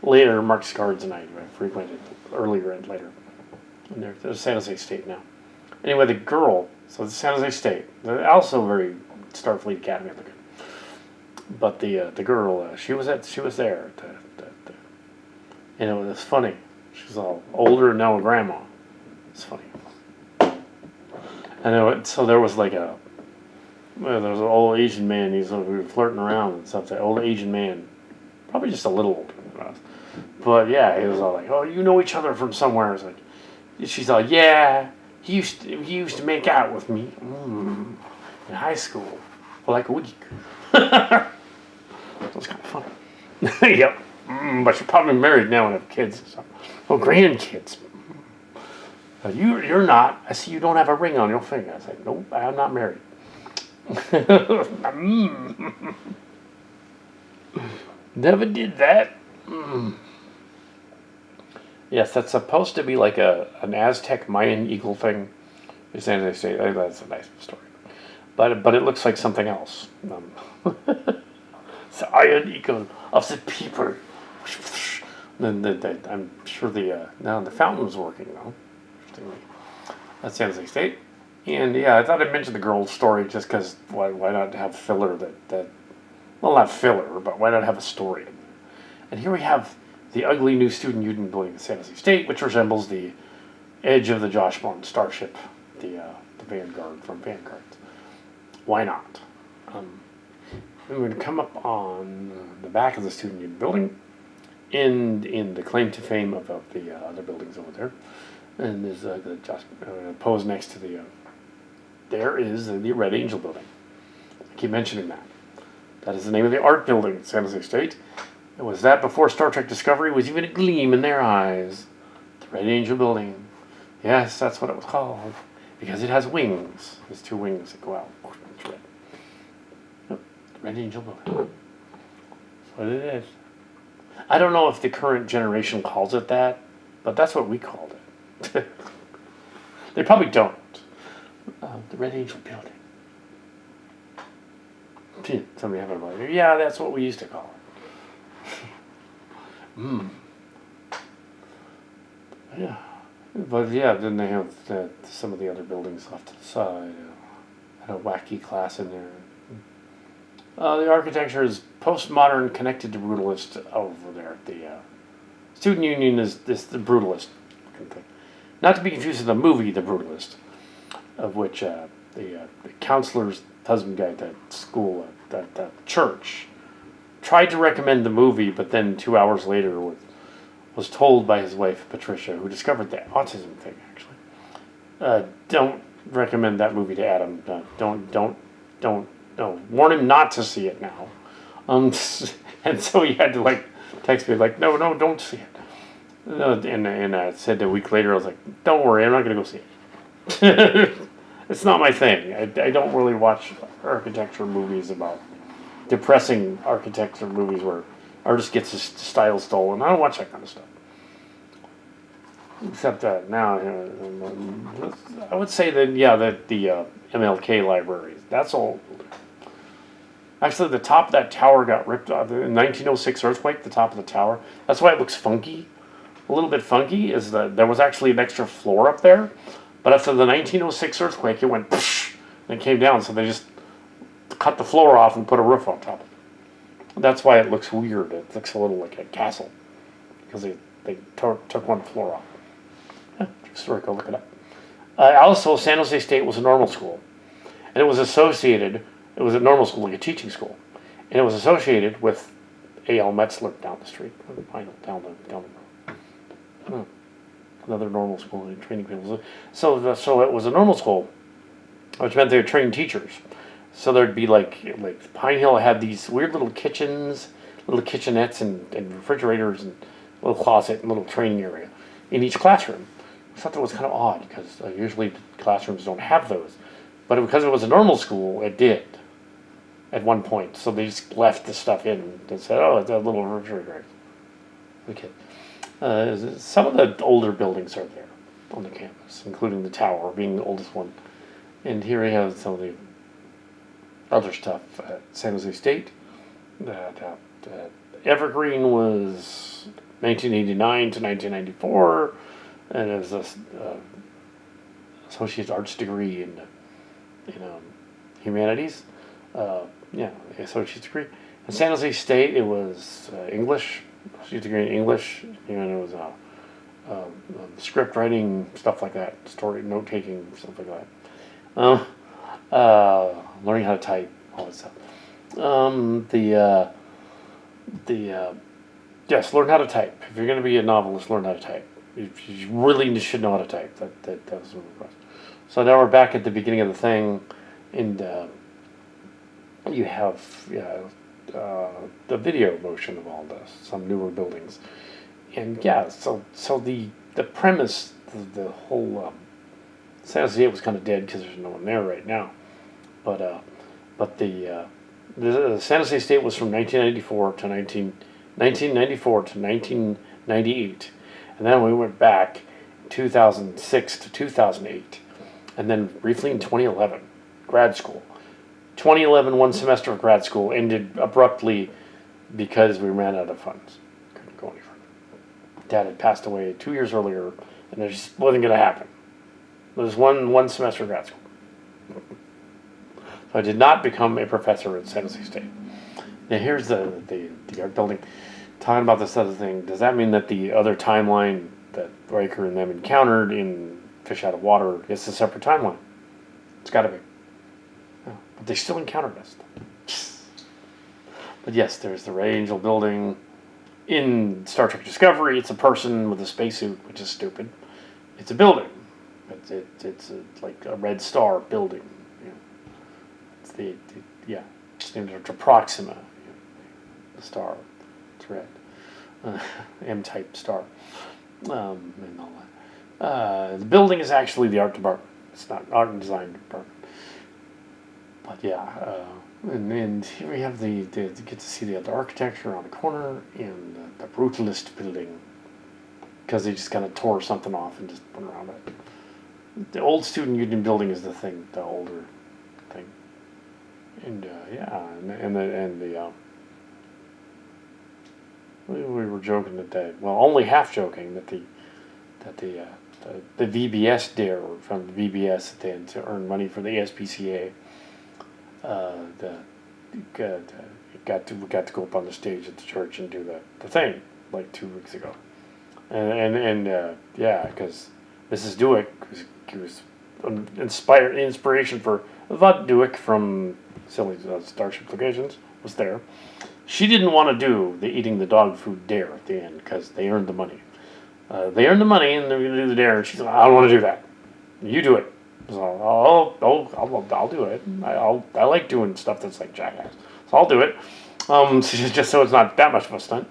later Mark Scards and I frequented earlier and later. And they're San Jose State now. Anyway, the girl, so it's San Jose State, they're also very Starfleet Academy looking. But the girl, she was there, and it was funny. She's all older and now a grandma. It's funny. And so there was there was an old Asian man. We were flirting around and stuff. That old Asian man, probably just a little older than us. But yeah, he was all like, "Oh, you know each other from somewhere." I was like, she's all, "Yeah, he used to make out with me in high school for like a week." That was kind of funny. Yep. But you're probably married now and have kids. So. Oh, grandkids. You're not. I see you don't have a ring on your finger. I said, nope, I'm not married. Never did that. Yes, that's supposed to be like an Aztec Mayan eagle thing. That's a nice story. But it looks like something else. It's the Iron Eagle of the people. I'm sure now the fountain's working though. That's San Jose State. And yeah, I thought I'd mention the girl's story just because why not have filler well, not filler, but why not have a story in there? And here we have the ugly new student union building at San Jose State, which resembles the edge of the Josh Bourne starship, the Vanguard from Vanguard. Why not? We're going to come up on the back of the student union building, in the claim to fame of the other buildings over there, and there's the Josh pose next to there is the Red Angel building. I keep mentioning that. That is the name of the art building at San Jose State. It was that before Star Trek Discovery was even a gleam in their eyes. The Red Angel building. Yes, that's what it was called. Because it has wings. There's two wings that go out. It's red. Yep, the Red Angel building. That's what it is. I don't know if the current generation calls it that, but that's what we called it. They probably don't. The Red Angel building. Somebody having a barbecue. Yeah, that's what we used to call it. Yeah. But yeah, then they have some of the other buildings off to the side. Had a wacky class in there. The architecture is postmodern connected to brutalist over there. The student union is the brutalist thing. Not to be confused with the movie The Brutalist, of which the counselor's husband guy at that school, that church, tried to recommend the movie, but then 2 hours later was told by his wife Patricia, who discovered the autism thing actually, don't recommend that movie to Adam. Don't warn him not to see it now. And so he had to like text me like, no, don't see it. And I said a week later, I was like, don't worry, I'm not going to go see it. It's not my thing. I don't really watch architecture movies about depressing architecture movies where artist gets his style stolen. I don't watch that kind of stuff. Except that now, I would say that the MLK libraries, that's all. Actually, the top of that tower got ripped off. The 1906 earthquake, the top of the tower. That's why it looks funky. A little bit funky is that there was actually an extra floor up there. But after the 1906 earthquake, it went psh, and it came down. So they just cut the floor off and put a roof on top of it. That's why it looks weird. It looks a little like a castle. Because they took one floor off. Yeah, true story, go look it up. Also, San Jose State was a normal school. And it was associated, it was a normal school, like a teaching school. And it was associated with A.L. Metzler down the street. Down the road. Another normal school training people. So it was a normal school, which meant they were training teachers. So there'd be like Pine Hill had these weird little kitchens, little kitchenettes and refrigerators and a little closet and little training area in each classroom. I thought that was kind of odd because usually classrooms don't have those. But because it was a normal school, it did at one point. So they just left the stuff in and said, oh, it's a little refrigerator. Okay. Some of the older buildings are there on the campus, including the tower being the oldest one. And here we have some of the other stuff at San Jose State. Evergreen was 1989 to 1994, and it was an associate arts degree in humanities. Associate's degree. At San Jose State, it was English. Associate's degree in English. It was script writing, stuff like that, story, note taking, stuff like that. Learning how to type, all that stuff. Yes, learn how to type. If you're going to be a novelist, learn how to type. You really should know how to type. That was one of the questions. So now we're back at the beginning of the thing, and you have the video motion of all this, some newer buildings, and so the premise, the whole San Jose was kind of dead because there's no one there right now, but the San Jose State was from 1994 to 1998, and then we went back 2006 to 2008, and then briefly in 2011, grad school. 2011, one semester of grad school ended abruptly because we ran out of funds. Couldn't go any further. Dad had passed away 2 years earlier, and it just wasn't going to happen. There was one semester of grad school. So I did not become a professor at San Jose State. Now here's the art building. Talking about this other thing, does that mean that the other timeline that Riker and them encountered in Fish Out of Water is a separate timeline? It's got to be. But they still encountered us. But yes, there's the Ray Angel building. In Star Trek Discovery, it's a person with a spacesuit, which is stupid. It's a building. It's like a red star building. It's it's named after Proxima, the star. It's red. M-type star. And all that. The building is actually the art department. It's not art and design department. But and here we have you get to see the architecture around the corner and the brutalist building, because they just kind of tore something off and just put around it. The old student union building is the thing, the older thing. And yeah, we were joking well, only half joking that the VBS dare from the VBS then to earn money for the ASPCA. The we got to go up on the stage at the church and do the thing like 2 weeks ago, and yeah, because Mrs. Dewick was inspiration for Vod Dewick from Silly Starship Locations was there. She didn't want to do the eating the dog food dare at the end because they earned the money. They earned the money and they're going to do the dare. And she's like, I don't want to do that. You do it. So I'll do it. I like doing stuff that's like jackass. So I'll do it. Just so it's not that much of a stunt.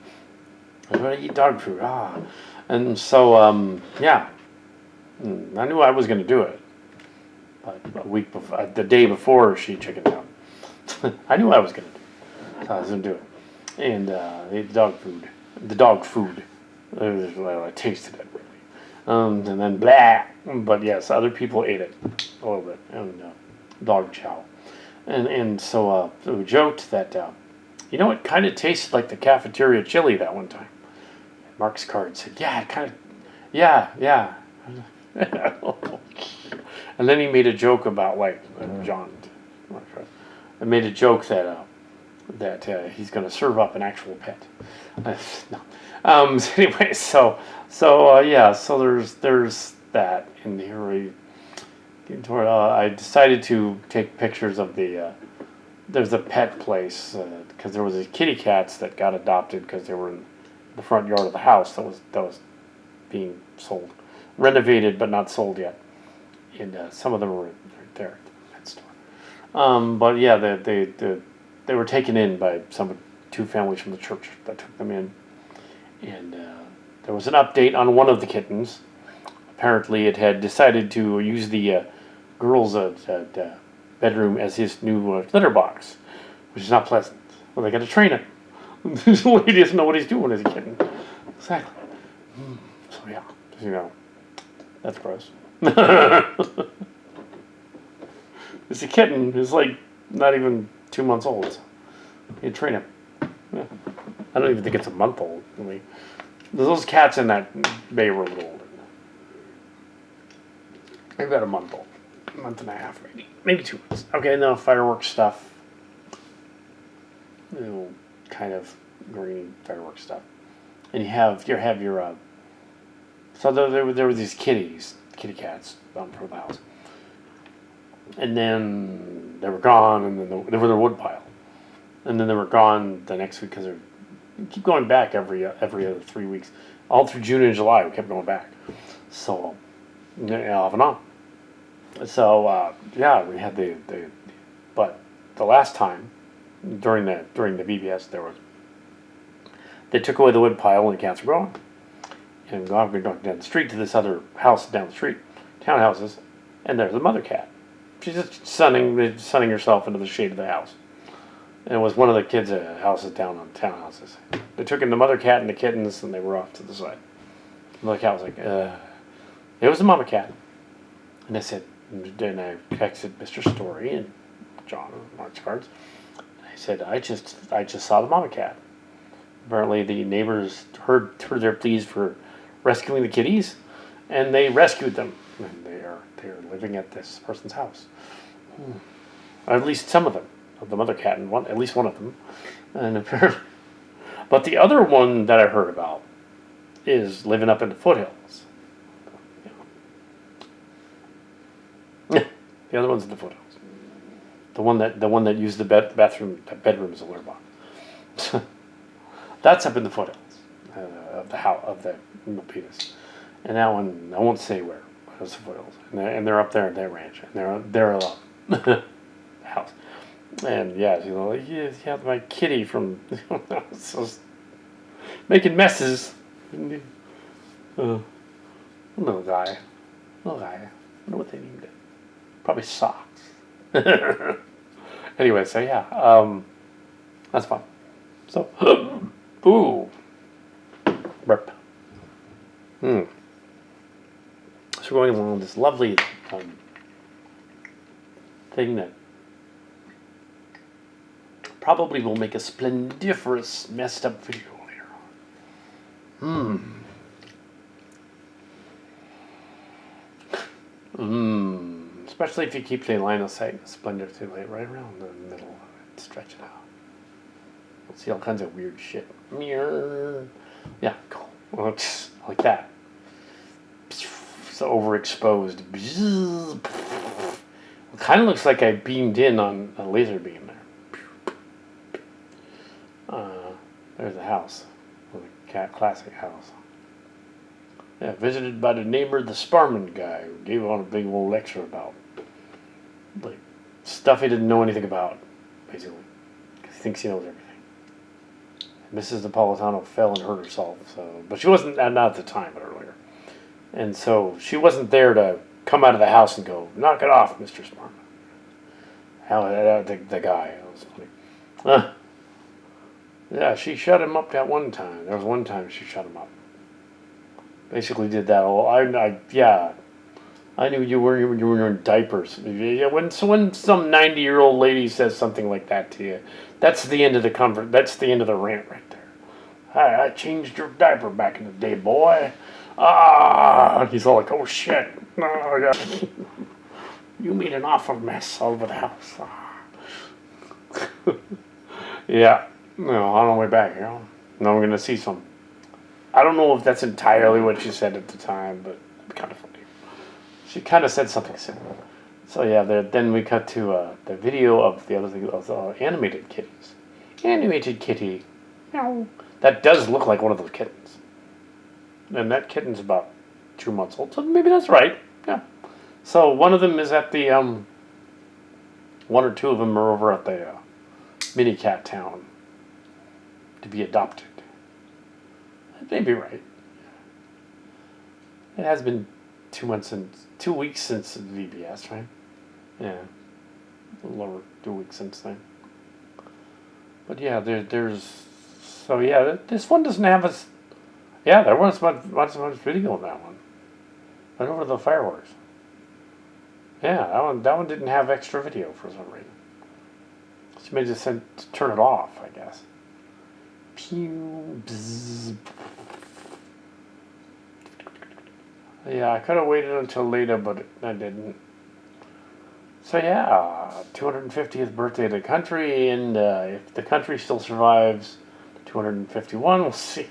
I'm going to eat dog food. And so yeah, I knew I was going to do it. But a week before, the day before, she chickened out. I knew I was going to do it. So I was going to do it. And ate the dog food. The dog food. I tasted it, really. And then blah. But yes, other people ate it a little bit. And dog chow. And so we joked that, it kind of tasted like the cafeteria chili that one time. Mark's card said, yeah, it kind of, yeah. And then he made a joke about, like, John, I made a joke that he's going to serve up an actual pet. No. Anyway, so there's that in here. I decided to take pictures of there's a pet place because there was these kitty cats that got adopted because they were in the front yard of the house that was being sold, renovated but not sold yet, and some of them were there at the pet store. But yeah, they were taken in by two families from the church that took them in, and there was an update on one of the kittens. Apparently, it had decided to use the girls' bedroom as his new litter box, which is not pleasant. Well, they got to train him. He doesn't know what he's doing as a kitten. Exactly. So yeah, that's gross. It's a kitten who's like not even 2 months old. So you train him. Yeah. I don't even think it's a month old. I mean, those cats in that bay were a little older. Maybe about a month old. A month and a half, maybe 2 months. Okay, no fireworks stuff. Kind of green fireworks stuff. And you have your so there were these kitty cats for the house. And then they were gone, and then they were the wood pile. And then they were gone the next week because they keep going back every other 3 weeks. All through June and July, we kept going back. So, off and on. So, yeah, we had but the last time, during the BBS, they took away the wood pile and the cats were gone. And we're going down the street to this other house down the street, townhouses, and there's the mother cat. She's just sunning herself into the shade of the house. And it was one of the kids' houses down on townhouses. They took in the mother cat and the kittens, and they were off to the side. The mother cat was like, it was the mama cat. And I said, then I texted Mr. Story and John on Mark's cards. And I said, I just saw the mama cat. Apparently the neighbors heard their pleas for rescuing the kitties, and they rescued them. And they are living at this person's house. Or at least some of them. The mother cat and at least one of them. And apparently, but the other one that I heard about is living up in the foothills. Yeah. The other one's in the foothills. The one that used the bedroom as a litter box. That's up in the foothills of the Milpitas. And that one, I won't say where, but it's the foothills. And they're up there at their ranch, and they're a house. And yeah, like, yeah, my kitty from so making messes. Little guy. I wonder what they named it. Probably socks. Anyway, so yeah, that's fun. So, ooh, burp. So we're going along this lovely thing that probably will make a splendiferous messed up video later on. Especially if you keep the line of sight splendor too late, right around the middle of it. Stretch it out. You'll see all kinds of weird shit. Yeah, cool. Well, it's like that. So overexposed. It kind of looks like I beamed in on a laser beam there. There's a house. A classic house. Yeah, visited by the neighbor, the Sparman guy, who gave on a big old lecture about like stuff he didn't know anything about, basically. He thinks he knows everything. Mrs. Napolitano fell and hurt herself, but she wasn't, not at the time, but earlier. And so she wasn't there to come out of the house and go, knock it off, Mr. Sparman. The guy, it was funny. Yeah, she shut him up that one time. There was one time she shut him up. Basically did that all. I knew you were in diapers. Yeah, when some 90-year-old lady says something like that to you, that's the end of the comfort. That's the end of the rant right there. I changed your diaper back in the day, boy. He's all like, oh shit. Oh, yeah. You made an awful mess all over the house. Yeah. No, on the way back, Now we're gonna see some. I don't know if that's entirely what she said at the time, but it's kind of funny. She kind of said something similar. So yeah, then we cut to the video of the other thing, of the animated kitties. Animated kitty. Meow. That does look like one of those kittens. And that kitten's about 2 months old, so maybe that's right. Yeah. So one of them is at the, one or two of them are over at the mini cat town to be adopted. That may be right. It has been 2 months and 2 weeks since VBS, right? Yeah. A little over 2 weeks since then. But yeah, so yeah, this one doesn't have as, yeah, there was much video in that one. But over the fireworks. Yeah, that one didn't have extra video for some reason. She may just said to turn it off, I guess. Pew, bzz. Yeah, I could have waited until later, but I didn't. So yeah, 250th birthday of the country, and if the country still survives 251, we'll see.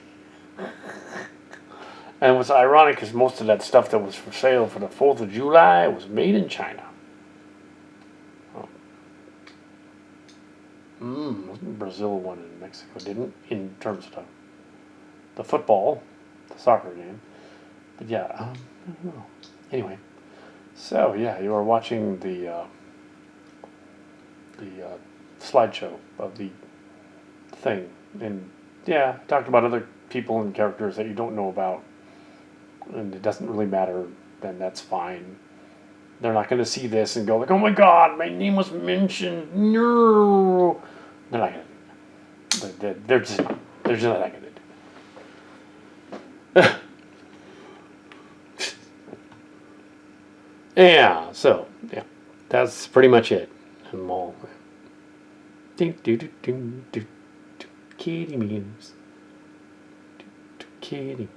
And what's ironic is most of that stuff that was for sale for the 4th of July was made in China. Brazil won in Mexico, didn't, in terms of the football, the soccer game. But yeah, I don't know. Anyway, so yeah, you are watching the slideshow of the thing, and yeah, talked about other people and characters that you don't know about, and it doesn't really matter. Then that's fine. They're not going to see this and go like, "Oh my God, my name was mentioned." No, they're not going to. They're just not going to do it. Yeah, so, yeah, that's pretty much it. I'm all, kitty memes, kitty,